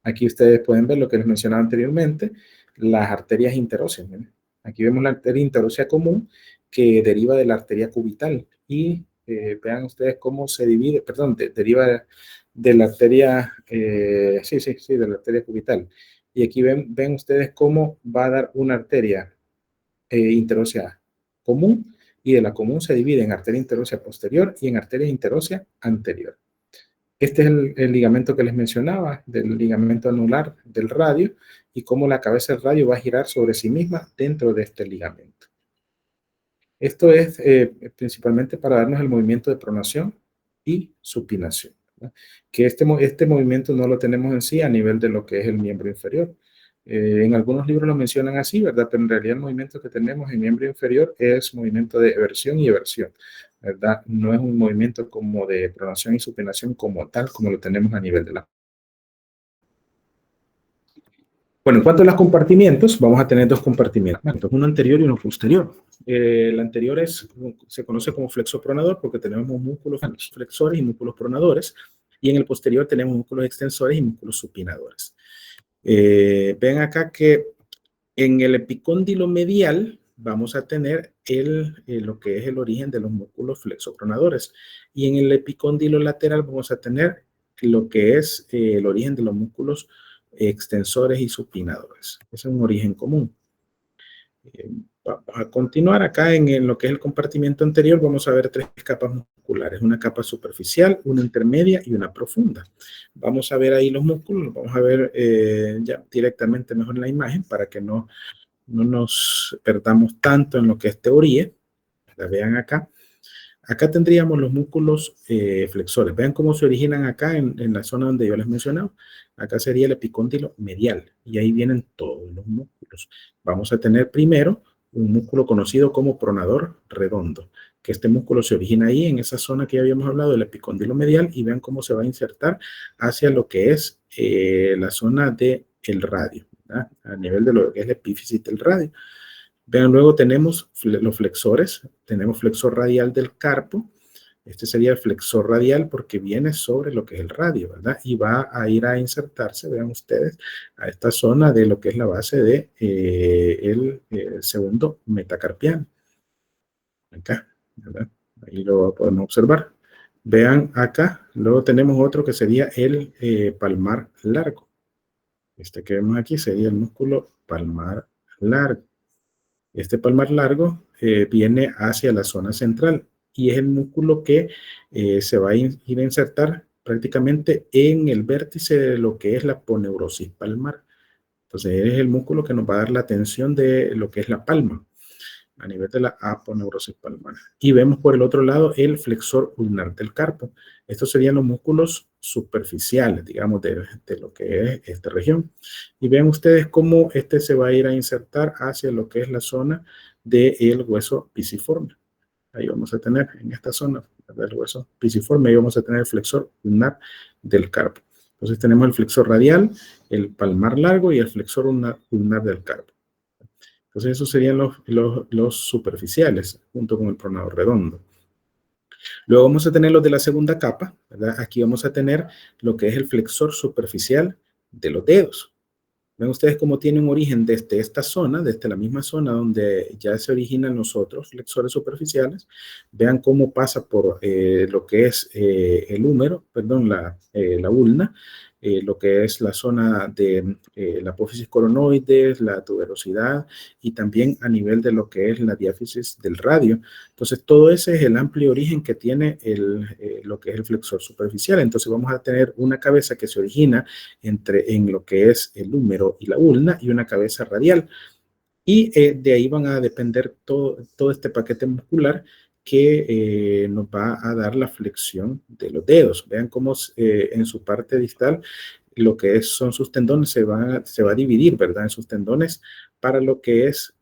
Aquí ustedes pueden ver lo que les mencionaba anteriormente, las arterias interóseas. ¿Ven? Aquí vemos la arteria interósea común que deriva de la arteria cubital. Y vean ustedes cómo se divide, perdón, deriva de la arteria, de la arteria cubital. Y aquí ven ustedes cómo va a dar una arteria interósea común, y de la común se divide en arteria interósea posterior y en arteria interósea anterior. Este es el ligamento que les mencionaba, del ligamento anular del radio, y cómo la cabeza del radio va a girar sobre sí misma dentro de este ligamento. Esto es principalmente para darnos el movimiento de pronación y supinación, ¿verdad? Que este movimiento no lo tenemos en sí a nivel de lo que es el miembro inferior. En algunos libros lo mencionan así, ¿verdad? Pero en realidad el movimiento que tenemos en miembro inferior es movimiento de eversión y eversión, ¿verdad? No es un movimiento como de pronación y supinación como tal, como lo tenemos a nivel de la... Bueno, en cuanto a los compartimientos, vamos a tener dos compartimientos, uno anterior y uno posterior. El anterior se conoce como flexo pronador porque tenemos músculos flexores y músculos pronadores, y en el posterior tenemos músculos extensores y músculos supinadores. Ven acá que en el epicóndilo medial vamos a tener lo que es el origen de los músculos flexopronadores, y en el epicóndilo lateral vamos a tener lo que es el origen de los músculos extensores y supinadores. Ese es un origen común. Vamos a continuar acá en lo que es el compartimiento anterior. Vamos a ver tres capas musculares, una capa superficial, una intermedia y una profunda. Vamos a ver ahí los músculos, vamos a ver ya directamente mejor en la imagen para que no nos perdamos tanto en lo que es teoría. La vean acá. Acá tendríamos los músculos flexores. Vean cómo se originan acá en la zona donde yo les mencionaba. Acá sería el epicóndilo medial y ahí vienen todos los músculos. Vamos a tener primero un músculo conocido como pronador redondo, que este músculo se origina ahí en esa zona que ya habíamos hablado del epicóndilo medial, y vean cómo se va a insertar hacia lo que es la zona del radio, ¿verdad? A nivel de lo que es la epífisis del radio. Vean, luego tenemos los flexores, tenemos flexor radial del carpo. Este sería el flexor radial porque viene sobre lo que es el radio, ¿verdad? Y va a ir a insertarse, vean ustedes, a esta zona de lo que es la base de el segundo metacarpiano. Acá, ¿verdad? Ahí lo podemos observar. Vean acá, luego tenemos otro que sería el palmar largo. Este que vemos aquí sería el músculo palmar largo. Este palmar largo viene hacia la zona central y es el músculo que se va a ir a insertar prácticamente en el vértice de lo que es la aponeurosis palmar. Entonces es el músculo que nos va a dar la tensión de lo que es la palma a nivel de la aponeurosis palmar. Y vemos por el otro lado el flexor ulnar del carpo. Estos serían los músculos superficiales, digamos, de lo que es esta región. Y vean ustedes cómo este se va a ir a insertar hacia lo que es la zona del hueso pisiforme. Ahí vamos a tener, en esta zona del hueso pisiforme, ahí vamos a tener el flexor ulnar del carpo. Entonces tenemos el flexor radial, el palmar largo y el flexor ulnar del carpo. Entonces esos serían los superficiales junto con el pronador redondo. Luego vamos a tener los de la segunda capa, ¿verdad? Aquí vamos a tener lo que es el flexor superficial de los dedos. Ven ustedes cómo tiene un origen desde esta zona, desde la misma zona donde ya se originan los otros flexores superficiales. Vean cómo pasa por lo que es el húmero, perdón, la ulna, lo que es la zona de la apófisis coronoides, la tuberosidad, y también a nivel de lo que es la diáfisis del radio. Entonces, todo ese es el amplio origen que tiene lo que es el flexor superficial. Entonces, vamos a tener una cabeza que se origina en lo que es el húmero y la ulna, y una cabeza radial. Y de ahí van a depender todo este paquete muscular que nos va a dar la flexión de los dedos. Vean cómo en su parte distal lo que son sus tendones se va a dividir, ¿verdad? En sus tendones para lo que es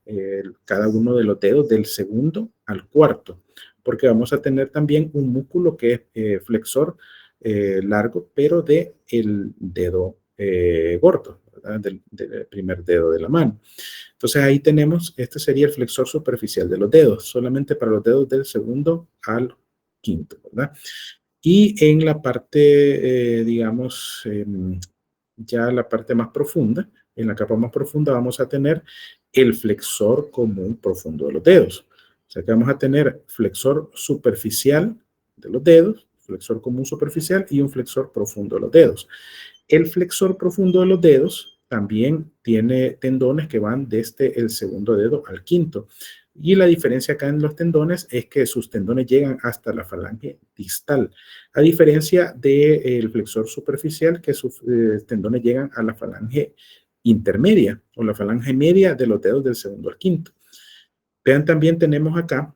cada uno de los dedos del segundo al cuarto, porque vamos a tener también un músculo que es flexor largo, pero de el dedo gordo, ¿verdad? Del primer dedo de la mano. Entonces ahí tenemos, este sería el flexor superficial de los dedos, solamente para los dedos del segundo al quinto, ¿verdad? Y en la parte, digamos, ya la parte más profunda, en la capa más profunda vamos a tener el flexor común profundo de los dedos. O sea que vamos a tener flexor superficial de los dedos, flexor común superficial y un flexor profundo de los dedos. El flexor profundo de los dedos también tiene tendones que van desde el segundo dedo al quinto. Y la diferencia acá en los tendones es que sus tendones llegan hasta la falange distal, a diferencia del flexor superficial, que sus tendones llegan a la falange intermedia o la falange media de los dedos del segundo al quinto. Vean, también tenemos acá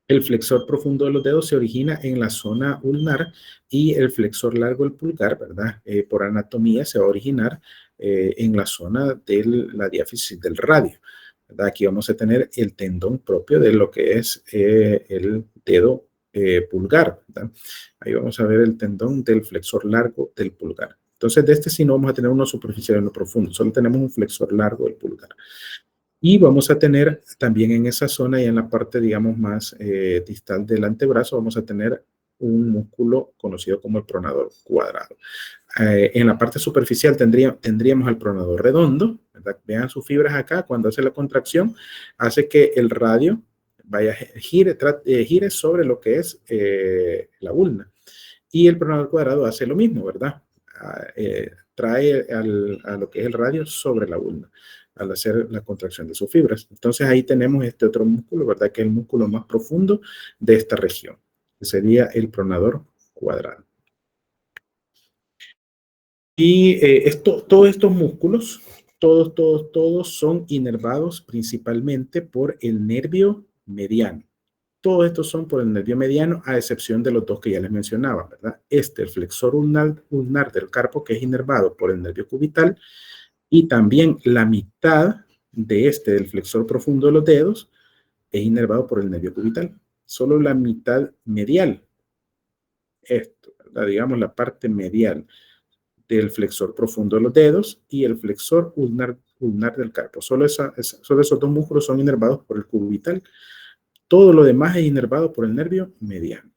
el flexor profundo de los dedos se origina en la zona ulnar y el flexor largo del pulgar, ¿verdad? Por anatomía se va a originar en la zona de la diáfisis del radio, ¿verdad? Aquí vamos a tener el tendón propio de lo que es el dedo pulgar, ¿verdad? Ahí vamos a ver el tendón del flexor largo del pulgar. Entonces, de este sí no vamos a tener uno superficial y uno profundo, solo tenemos un flexor largo del pulgar. Y vamos a tener también en esa zona y en la parte, digamos, más distal del antebrazo, vamos a tener un músculo conocido como el pronador cuadrado. En la parte superficial tendríamos el pronador redondo, ¿verdad? Vean sus fibras acá, cuando hace la contracción, hace que el radio gire sobre lo que es la ulna. Y el pronador cuadrado hace lo mismo, ¿verdad? Trae a lo que es el radio sobre la ulna al hacer la contracción de sus fibras. Entonces ahí tenemos este otro músculo, ¿verdad? Que es el músculo más profundo de esta región, que sería el pronador cuadrado. Y todos estos músculos, todos son inervados principalmente por el nervio mediano. Todos estos son por el nervio mediano, a excepción de los dos que ya les mencionaba, ¿verdad? El flexor ulnar del carpo, que es inervado por el nervio cubital, y también la mitad del flexor profundo de los dedos es inervado por el nervio cubital. Solo la mitad medial, ¿verdad? Digamos la parte medial del flexor profundo de los dedos y el flexor ulnar del carpo. Solo esos dos músculos son inervados por el cubital. Todo lo demás es inervado por el nervio mediano.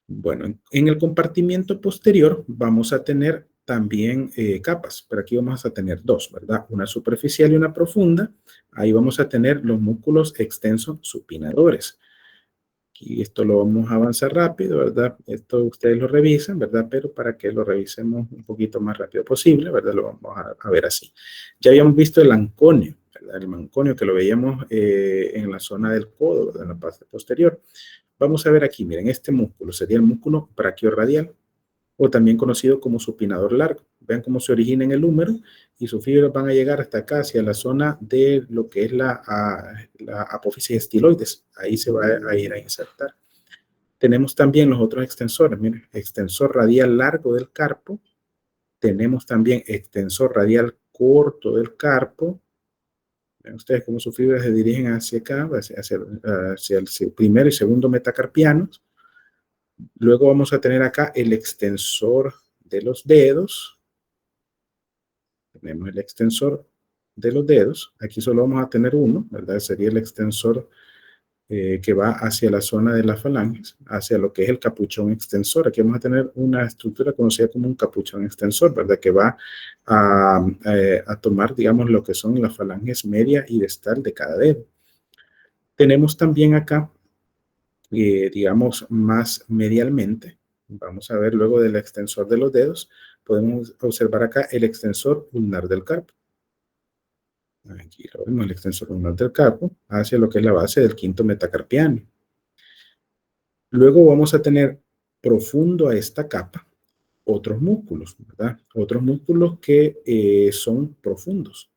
Bueno, en el compartimiento posterior vamos a tener también capas, pero aquí vamos a tener dos, ¿verdad? Una superficial y una profunda. Ahí vamos a tener los músculos extensos supinadores. Y esto lo vamos a avanzar rápido, ¿verdad? Esto ustedes lo revisan, ¿verdad? Pero para que lo revisemos un poquito más rápido posible, ¿verdad? Lo vamos a ver así. Ya habíamos visto el anconio, ¿verdad? El manconio que lo veíamos en la zona del codo, ¿verdad? En la parte posterior. Vamos a ver aquí, miren, este músculo sería el músculo braquiorradial, o también conocido como supinador largo. Vean cómo se origina en el húmero y sus fibras van a llegar hasta acá, hacia la zona de lo que es la apófisis estiloides. Ahí se va a ir a insertar. Tenemos también los otros extensores. Miren, extensor radial largo del carpo. Tenemos también extensor radial corto del carpo. Ven ustedes cómo sus fibras se dirigen hacia acá, hacia el primer y segundo metacarpianos. Luego vamos a tener acá el extensor de los dedos. Tenemos el extensor de los dedos. Aquí solo vamos a tener uno, ¿verdad? Sería el extensor que va hacia la zona de las falanges, hacia lo que es el capuchón extensor. Aquí vamos a tener una estructura conocida como un capuchón extensor, ¿verdad? Que va a tomar, digamos, lo que son las falanges media y distal de cada dedo. Tenemos también acá, digamos, más medialmente, vamos a ver luego del extensor de los dedos, podemos observar acá el extensor ulnar del carpo. Aquí lo vemos, el extensor ulnar del carpo, hacia lo que es la base del quinto metacarpiano. Luego vamos a tener profundo a esta capa otros músculos, ¿verdad? Otros músculos que son profundos.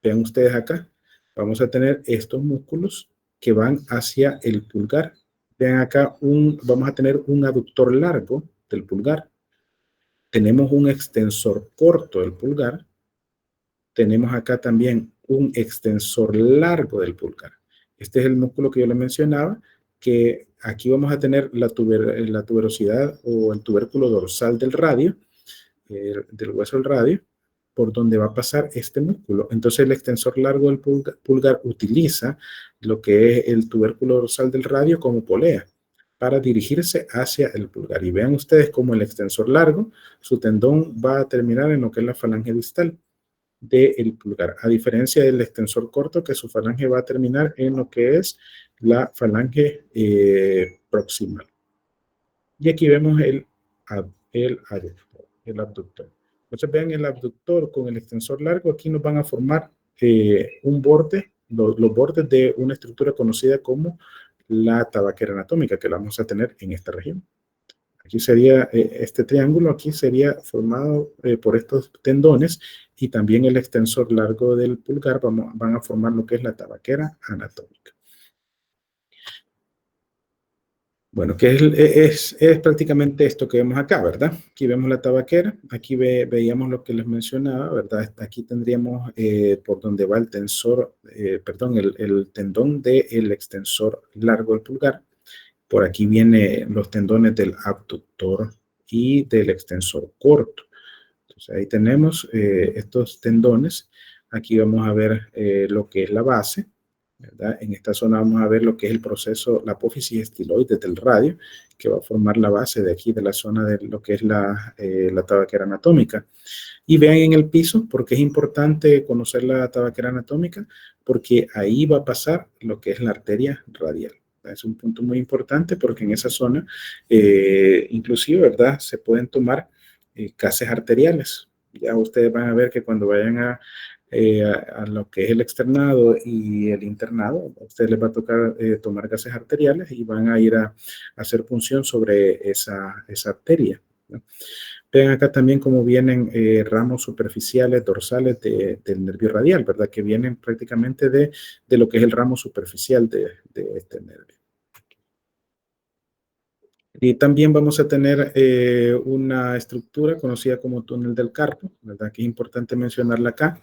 Vean ustedes acá, vamos a tener estos músculos que van hacia el pulgar. Vean acá, vamos a tener un aductor largo del pulgar. Tenemos un extensor corto del pulgar. Tenemos acá también un extensor largo del pulgar. Este es el músculo que yo le mencionaba, que aquí vamos a tener la tuberosidad o el tubérculo dorsal del radio, del hueso del radio, por donde va a pasar este músculo. Entonces el extensor largo del pulgar utiliza lo que es el tubérculo dorsal del radio como polea para dirigirse hacia el pulgar. Y vean ustedes cómo el extensor largo, su tendón va a terminar en lo que es la falange distal del pulgar, a diferencia del extensor corto, que su falange va a terminar en lo que es la falange proximal. Y aquí vemos el abductor. Entonces vean el abductor con el extensor largo, aquí nos van a formar un borde, los bordes de una estructura conocida como la tabaquera anatómica, que la vamos a tener en esta región. Aquí sería este triángulo, aquí sería formado por estos tendones y también el extensor largo del pulgar van a formar lo que es la tabaquera anatómica. Bueno, que es prácticamente esto que vemos acá, ¿verdad? Aquí vemos la tabaquera, aquí veíamos lo que les mencionaba, ¿verdad? Aquí tendríamos por donde va el tensor, perdón, el tendón del extensor largo del pulgar. Por aquí vienen los tendones del abductor y del extensor corto. Entonces ahí tenemos estos tendones. Aquí vamos a ver lo que es la base, ¿verdad? En esta zona vamos a ver lo que es el proceso, la apófisis estiloide del radio, que va a formar la base de aquí, de la zona de lo que es la tabaquera anatómica. Y vean en el piso, porque es importante conocer la tabaquera anatómica, porque ahí va a pasar lo que es la arteria radial. Es un punto muy importante porque en esa zona, inclusive, ¿verdad? Se pueden tomar gases arteriales. Ya ustedes van a ver que cuando vayan a lo que es el externado y el internado, a ustedes les va a tocar tomar gases arteriales y van a ir a hacer punción sobre esa arteria, ¿no? Ven acá también cómo vienen ramos superficiales dorsales del nervio radial, ¿verdad? Que vienen prácticamente de lo que es el ramo superficial de este nervio. Y también vamos a tener una estructura conocida como túnel del carpo, ¿verdad? Que es importante mencionarla acá.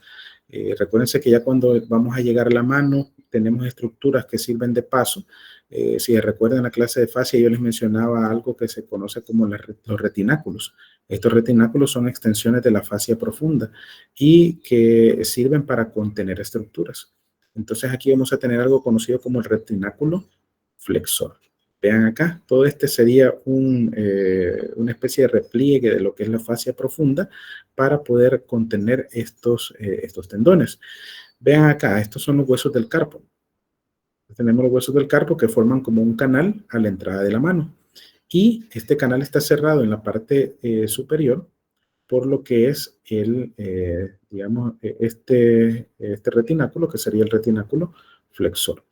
Recuérdense que ya cuando vamos a llegar a la mano, tenemos estructuras que sirven de paso. Si recuerdan la clase de fascia, yo les mencionaba algo que se conoce como los retináculos. Estos retináculos son extensiones de la fascia profunda y que sirven para contener estructuras. Entonces aquí vamos a tener algo conocido como el retináculo flexor. Vean acá, todo este sería una especie de repliegue de lo que es la fascia profunda para poder contener estos tendones. Vean acá, estos son los huesos del carpo. Tenemos los huesos del carpo que forman como un canal a la entrada de la mano. Y este canal está cerrado en la parte superior por lo que es digamos, este retináculo, que sería el retináculo flexor.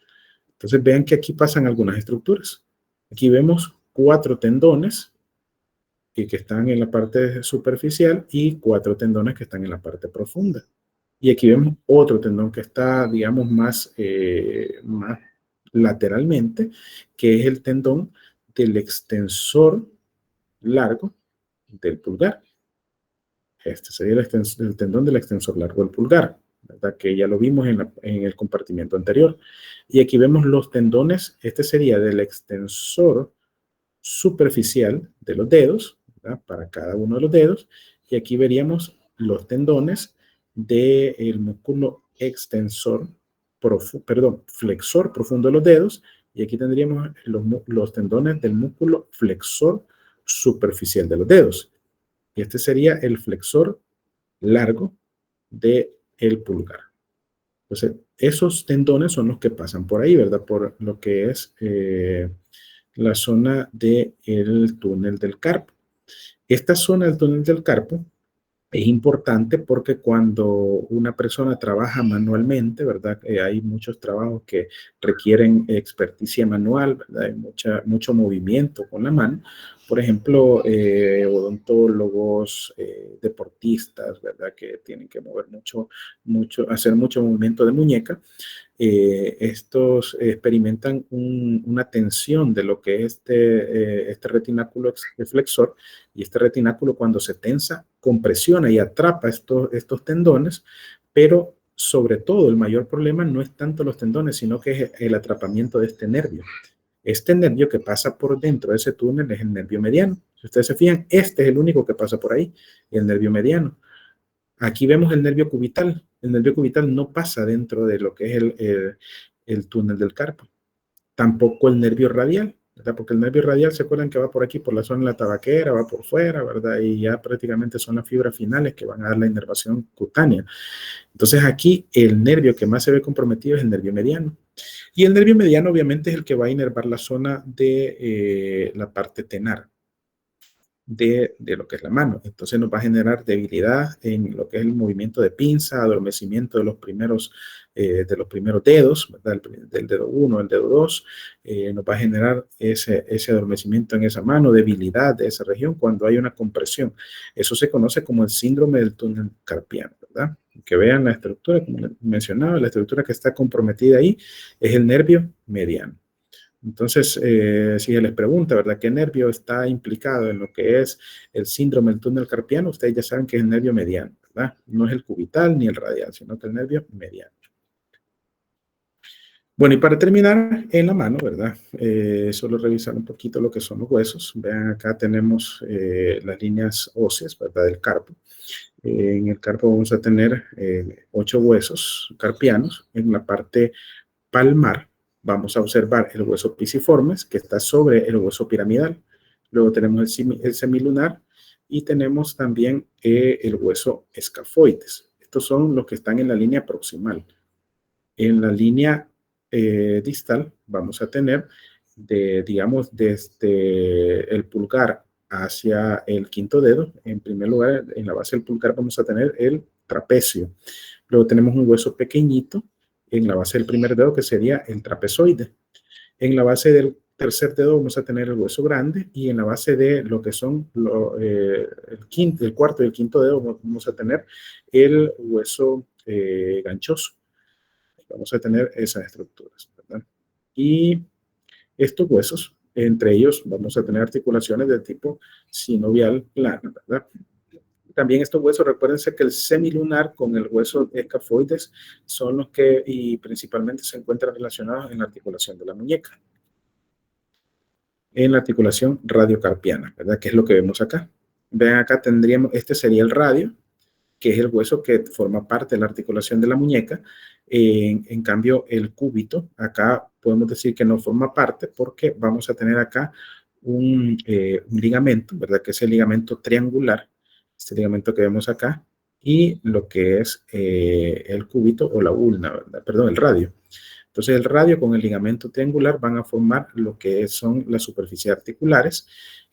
Entonces vean que aquí pasan algunas estructuras. Aquí vemos 4 tendones que están en la parte superficial y 4 tendones que están en la parte profunda. Y aquí vemos otro tendón que está, digamos, más lateralmente, que es el tendón del extensor largo del pulgar. Este sería el tendón del extensor largo del pulgar, ¿verdad? Que ya lo vimos en el compartimiento anterior. Y aquí vemos los tendones, este sería del extensor superficial de los dedos, ¿verdad? Para cada uno de los dedos. Y aquí veríamos los tendones del músculo extensor, flexor profundo de los dedos. Y aquí tendríamos los tendones del músculo flexor superficial de los dedos. Y este sería el flexor largo del pulgar. Entonces, esos tendones son los que pasan por ahí, ¿verdad? Por lo que es la zona del túnel del carpo. Esta zona del túnel del carpo es importante porque cuando una persona trabaja manualmente, ¿verdad? Hay muchos trabajos que requieren experticia manual, ¿verdad? Hay mucho movimiento con la mano. Por ejemplo, odontólogos, deportistas, ¿verdad? Que tienen que mover hacer mucho movimiento de muñeca. Estos experimentan una tensión de lo que es este retináculo flexor, y este retináculo cuando se tensa compresiona y atrapa estos tendones, pero sobre todo el mayor problema no es tanto los tendones, sino que es el atrapamiento de este nervio. Este nervio que pasa por dentro de ese túnel es el nervio mediano, Si ustedes se fijan, este es el único que pasa por ahí, el nervio mediano. Aquí vemos el nervio cubital. El nervio cubital no pasa dentro de lo que es el túnel del carpo. Tampoco el nervio radial, ¿verdad? Porque el nervio radial, ¿se acuerdan que va por aquí, por la zona de la tabaquera, va por fuera, ¿verdad? Y ya prácticamente son las fibras finales que van a dar la inervación cutánea. Entonces aquí el nervio que más se ve comprometido es el nervio mediano. Y el nervio mediano obviamente es el que va a inervar la zona de la parte tenar de lo que es la mano. Entonces nos va a generar debilidad en lo que es el movimiento de pinza, adormecimiento de los primeros dedos, ¿verdad? Del dedo 1, el dedo 2, nos va a generar ese adormecimiento en esa mano, debilidad de esa región cuando hay una compresión. Eso se conoce como el síndrome del túnel carpiano, ¿verdad? Que vean la estructura, como les mencionaba, la estructura que está comprometida ahí es el nervio mediano. Entonces, si se les pregunta, ¿verdad?, qué nervio está implicado en lo que es el síndrome del túnel carpiano, ustedes ya saben que es el nervio mediano, ¿verdad? No es el cubital ni el radial, sino que el nervio mediano. Bueno, y para terminar, en la mano, ¿verdad? Solo revisar un poquito lo que son los huesos. Vean, acá tenemos las líneas óseas, ¿verdad?, del carpo. En el carpo vamos a tener 8 huesos carpianos. En la parte palmar vamos a observar el hueso pisiformes que está sobre el hueso piramidal. Luego tenemos el semilunar y tenemos también el hueso escafoides. Estos son los que están en la línea proximal. En la línea distal vamos a tener, digamos, desde el pulgar hacia el quinto dedo. En primer lugar, en la base del pulgar vamos a tener el trapecio. Luego tenemos un hueso pequeñito en la base del primer dedo, que sería el trapezoide. En la base del tercer dedo vamos a tener el hueso grande, y en la base de lo que son el cuarto y el quinto dedo vamos a tener el hueso ganchoso. Vamos a tener esas estructuras, ¿verdad? Y estos huesos, entre ellos vamos a tener articulaciones de tipo sinovial plano, ¿verdad? También estos huesos, recuérdense que el semilunar con el hueso escafoides son los que y principalmente se encuentran relacionados en la articulación de la muñeca. En la articulación radiocarpiana, ¿verdad? Que es lo que vemos acá. Vean, acá tendríamos, este sería el radio, que es el hueso que forma parte de la articulación de la muñeca. En cambio, el cúbito, acá podemos decir que no forma parte porque vamos a tener acá un ligamento, ¿verdad? Que es el ligamento triangular, este ligamento que vemos acá, y lo que es el cúbito o la ulna, ¿verdad? Perdón, el radio. Entonces, el radio con el ligamento triangular van a formar lo que son las superficies articulares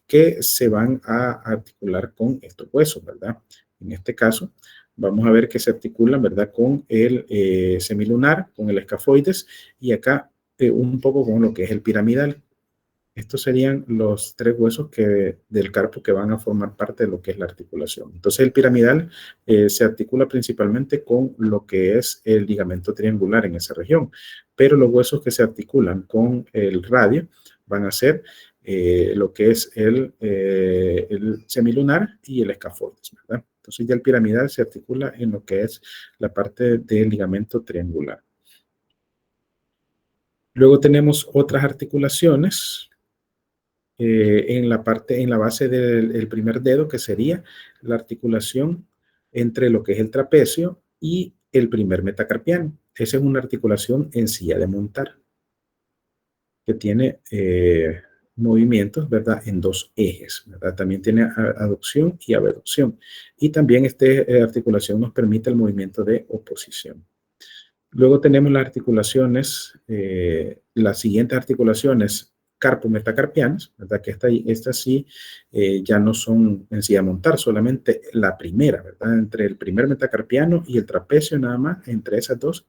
que se van a articular con estos huesos, ¿verdad? En este caso, vamos a ver que se articulan, ¿verdad?, con el semilunar, con el escafoides, y acá un poco con lo que es el piramidal. Estos serían los 3 huesos del carpo que van a formar parte de lo que es la articulación. Entonces, el piramidal se articula principalmente con lo que es el ligamento triangular en esa región, pero los huesos que se articulan con el radio van a ser lo que es el semilunar y el escafoides, ¿verdad? Entonces, ya el piramidal se articula en lo que es la parte del ligamento triangular. Luego tenemos otras articulaciones en la base del primer dedo, que sería la articulación entre lo que es el trapecio y el primer metacarpiano. Esa es una articulación en silla de montar, que tiene movimientos, ¿verdad?, en 2 ejes, ¿verdad? También tiene aducción y abducción. Y también esta articulación nos permite el movimiento de oposición. Luego tenemos las articulaciones, las siguientes articulaciones carpo-metacarpianas, ¿verdad? Que estas sí ya no son en silla de montar, solamente la primera, ¿verdad? Entre el primer metacarpiano y el trapecio nada más, entre esos dos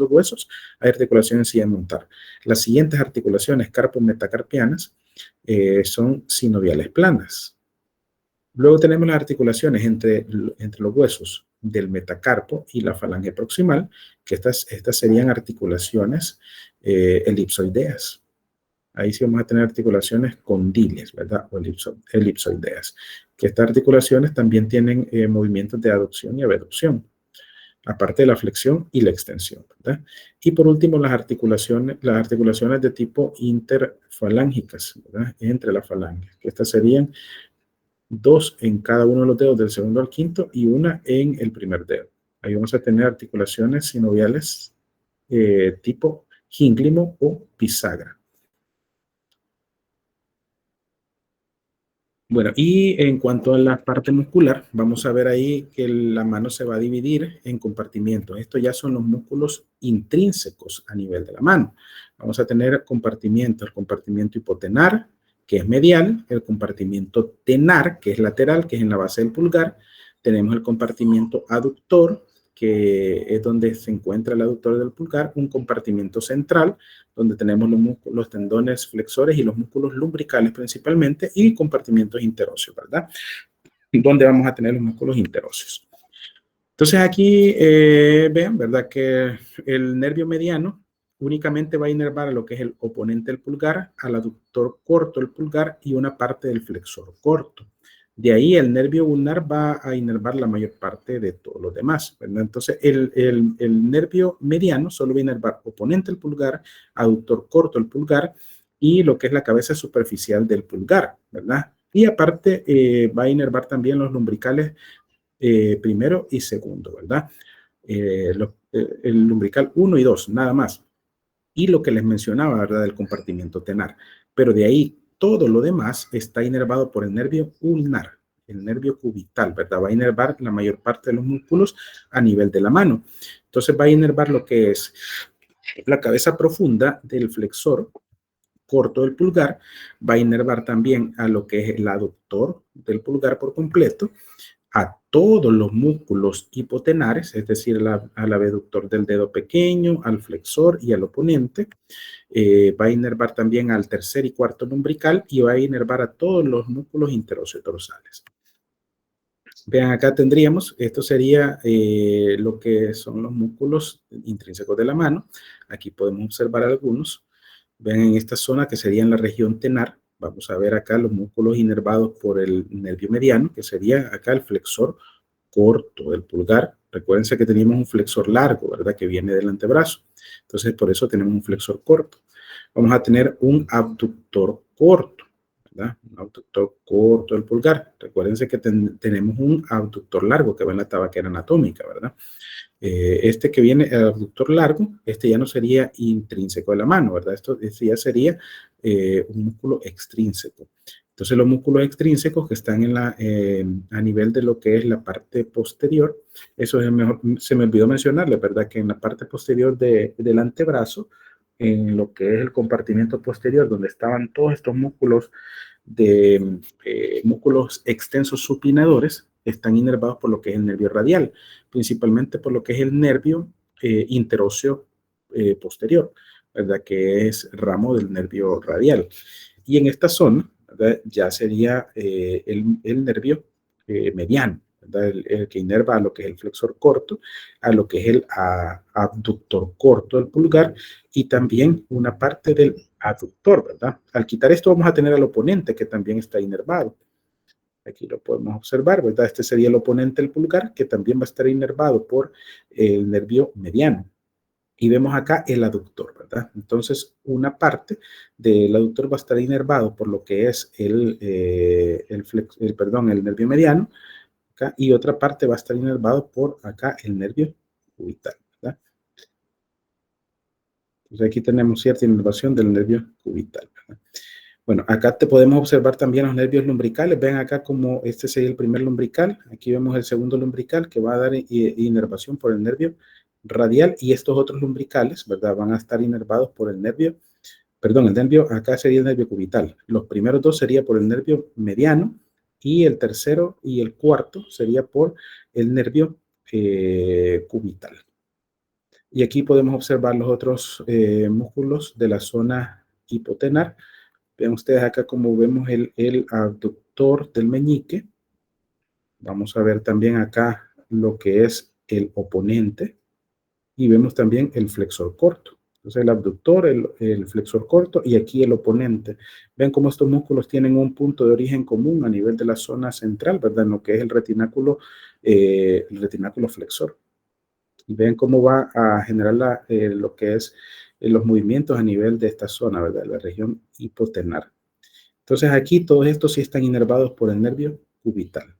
huesos, hay articulación en silla de montar. Las siguientes articulaciones carpo-metacarpianas son sinoviales planas. Luego tenemos las articulaciones entre los huesos del metacarpo y la falange proximal, que estas serían articulaciones elipsoideas. Ahí sí vamos a tener articulaciones condiles, ¿verdad? O elipsoideas. Que estas articulaciones también tienen movimientos de aducción y abducción, aparte de la flexión y la extensión, ¿verdad? Y por último, las articulaciones de tipo interfalángicas, ¿verdad? Entre las falanges, que estas serían 2 en cada uno de los dedos del segundo al quinto y una en el primer dedo. Ahí vamos a tener articulaciones sinoviales tipo gínglimo o bisagra. Bueno, y en cuanto a la parte muscular, vamos a ver ahí que la mano se va a dividir en compartimientos. Estos ya son los músculos intrínsecos a nivel de la mano. Vamos a tener compartimientos, el compartimento hipotenar, que es medial, el compartimento tenar, que es lateral, que es en la base del pulgar. Tenemos el compartimento aductor, que es donde se encuentra el aductor del pulgar, un compartimento central, donde tenemos los tendones flexores y los músculos lumbricales principalmente, y compartimentos interóseos, ¿verdad? Donde vamos a tener los músculos interóseos. Entonces aquí vean, ¿verdad? Que el nervio mediano únicamente va a inervar a lo que es el oponente del pulgar, al aductor corto del pulgar y una parte del flexor corto. De ahí el nervio ulnar va a inervar la mayor parte de todos los demás, ¿verdad? Entonces el nervio mediano solo va a inervar oponente del pulgar, aductor corto del pulgar y lo que es la cabeza superficial del pulgar, ¿verdad? Y aparte va a inervar también los lumbricales primero y segundo, ¿verdad? El lumbrical 1 y 2, nada más. Y lo que les mencionaba, ¿verdad? Del compartimiento tenar. Pero de ahí, todo lo demás está inervado por el nervio ulnar, el nervio cubital, ¿verdad? Va a inervar la mayor parte de los músculos a nivel de la mano. Entonces va a inervar lo que es la cabeza profunda del flexor corto del pulgar, va a inervar también a lo que es el aductor del pulgar por completo, a todos los músculos hipotenares, es decir, al abductor del dedo pequeño, al flexor y al oponente. Va a inervar también al tercer y cuarto lumbrical y va a inervar a todos los músculos interóseos dorsales. Vean, acá tendríamos, esto sería lo que son los músculos intrínsecos de la mano. Aquí podemos observar algunos. Vean en esta zona que sería en la región tenar. Vamos a ver acá los músculos inervados por el nervio mediano, que sería acá el flexor corto del pulgar. Recuérdense que teníamos un flexor largo, ¿verdad? Que viene del antebrazo. Entonces, por eso tenemos un flexor corto. Vamos a tener un abductor corto, ¿verdad? Un abductor corto del pulgar. Recuérdense que tenemos un abductor largo que va en la tabaquera anatómica, ¿verdad? Este que viene, el abductor largo, este ya no sería intrínseco de la mano, ¿verdad? Este ya sería un músculo extrínseco. Entonces los músculos extrínsecos que están a nivel de lo que es la parte posterior, eso es mejor, se me olvidó mencionarle, ¿verdad? Que en la parte posterior del antebrazo, en lo que es el compartimento posterior, donde estaban todos estos músculos de músculos extensos supinadores, están inervados por lo que es el nervio radial, principalmente por lo que es el nervio interóseo posterior, ¿verdad? Que es ramo del nervio radial. Y en esta zona, ¿verdad? Ya sería el nervio mediano, ¿verdad? El que inerva a lo que es el flexor corto, a lo que es el abductor corto del pulgar y también una parte del aductor, ¿verdad? Al quitar esto vamos a tener al oponente que también está inervado. Aquí lo podemos observar, ¿verdad? Este sería el oponente del pulgar que también va a estar inervado por el nervio mediano. Y vemos acá el aductor, ¿verdad? Entonces, una parte del aductor va a estar inervado por lo que es el nervio mediano, acá, y otra parte va a estar inervado por acá el nervio cubital, ¿verdad? Entonces, aquí tenemos cierta inervación del nervio cubital, ¿verdad? Bueno, acá te podemos observar también los nervios lumbricales. Ven acá como este sería el primer lumbrical. Aquí vemos el segundo lumbrical que va a dar inervación por el nervio radial y estos otros lumbricales, ¿verdad? Van a estar inervados por el nervio, perdón, el nervio, acá sería el nervio cubital. Los primeros dos sería por el nervio mediano y el tercero y el cuarto sería por el nervio cubital. Y aquí podemos observar los otros músculos de la zona hipotenar. Vean ustedes acá como vemos el abductor del meñique. Vamos a ver también acá lo que es el oponente y vemos también el flexor corto. Entonces el abductor, el flexor corto y aquí el oponente. Ven cómo estos músculos tienen un punto de origen común a nivel de la zona central, ¿verdad? En lo que es el retináculo flexor. Y ven cómo va a generar lo que es los movimientos a nivel de esta zona, ¿verdad? La región hipotenar. Entonces aquí todos estos sí están inervados por el nervio cubital.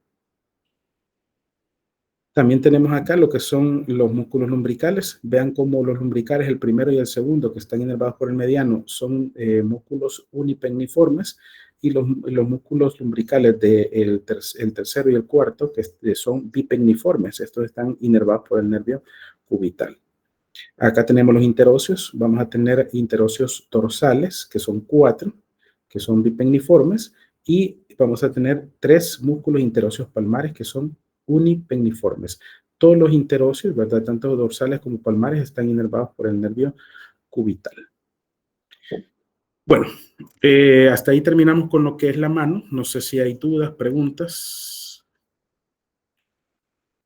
También tenemos acá lo que son los músculos lumbricales. Vean cómo los lumbricales, el primero y el segundo, que están inervados por el mediano, son músculos unipenniformes, y los músculos lumbricales del el tercero y el cuarto, que son bipenniformes. Estos están inervados por el nervio cubital. Acá tenemos los interóseos. Vamos a tener interóseos dorsales, que son 4, que son bipenniformes, y vamos a tener 3 músculos interóseos palmares, que son unipenniformes. Todos los interóseos, ¿verdad?, tanto dorsales como palmares, están inervados por el nervio cubital. Bueno, hasta ahí terminamos con lo que es la mano. No sé si hay dudas, preguntas.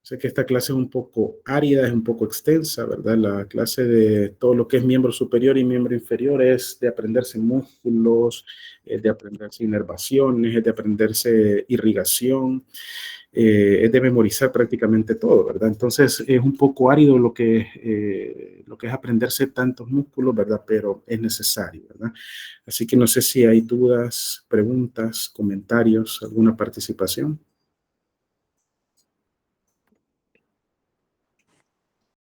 Sé que esta clase es un poco árida, es un poco extensa, ¿verdad? La clase de todo lo que es miembro superior y miembro inferior es de aprenderse músculos, es de aprenderse inervaciones, es de aprenderse irrigación, es de memorizar prácticamente todo, ¿verdad? Entonces es un poco árido lo que es aprenderse tantos músculos, ¿verdad? Pero es necesario, ¿verdad? Así que no sé si hay dudas, preguntas, comentarios, alguna participación.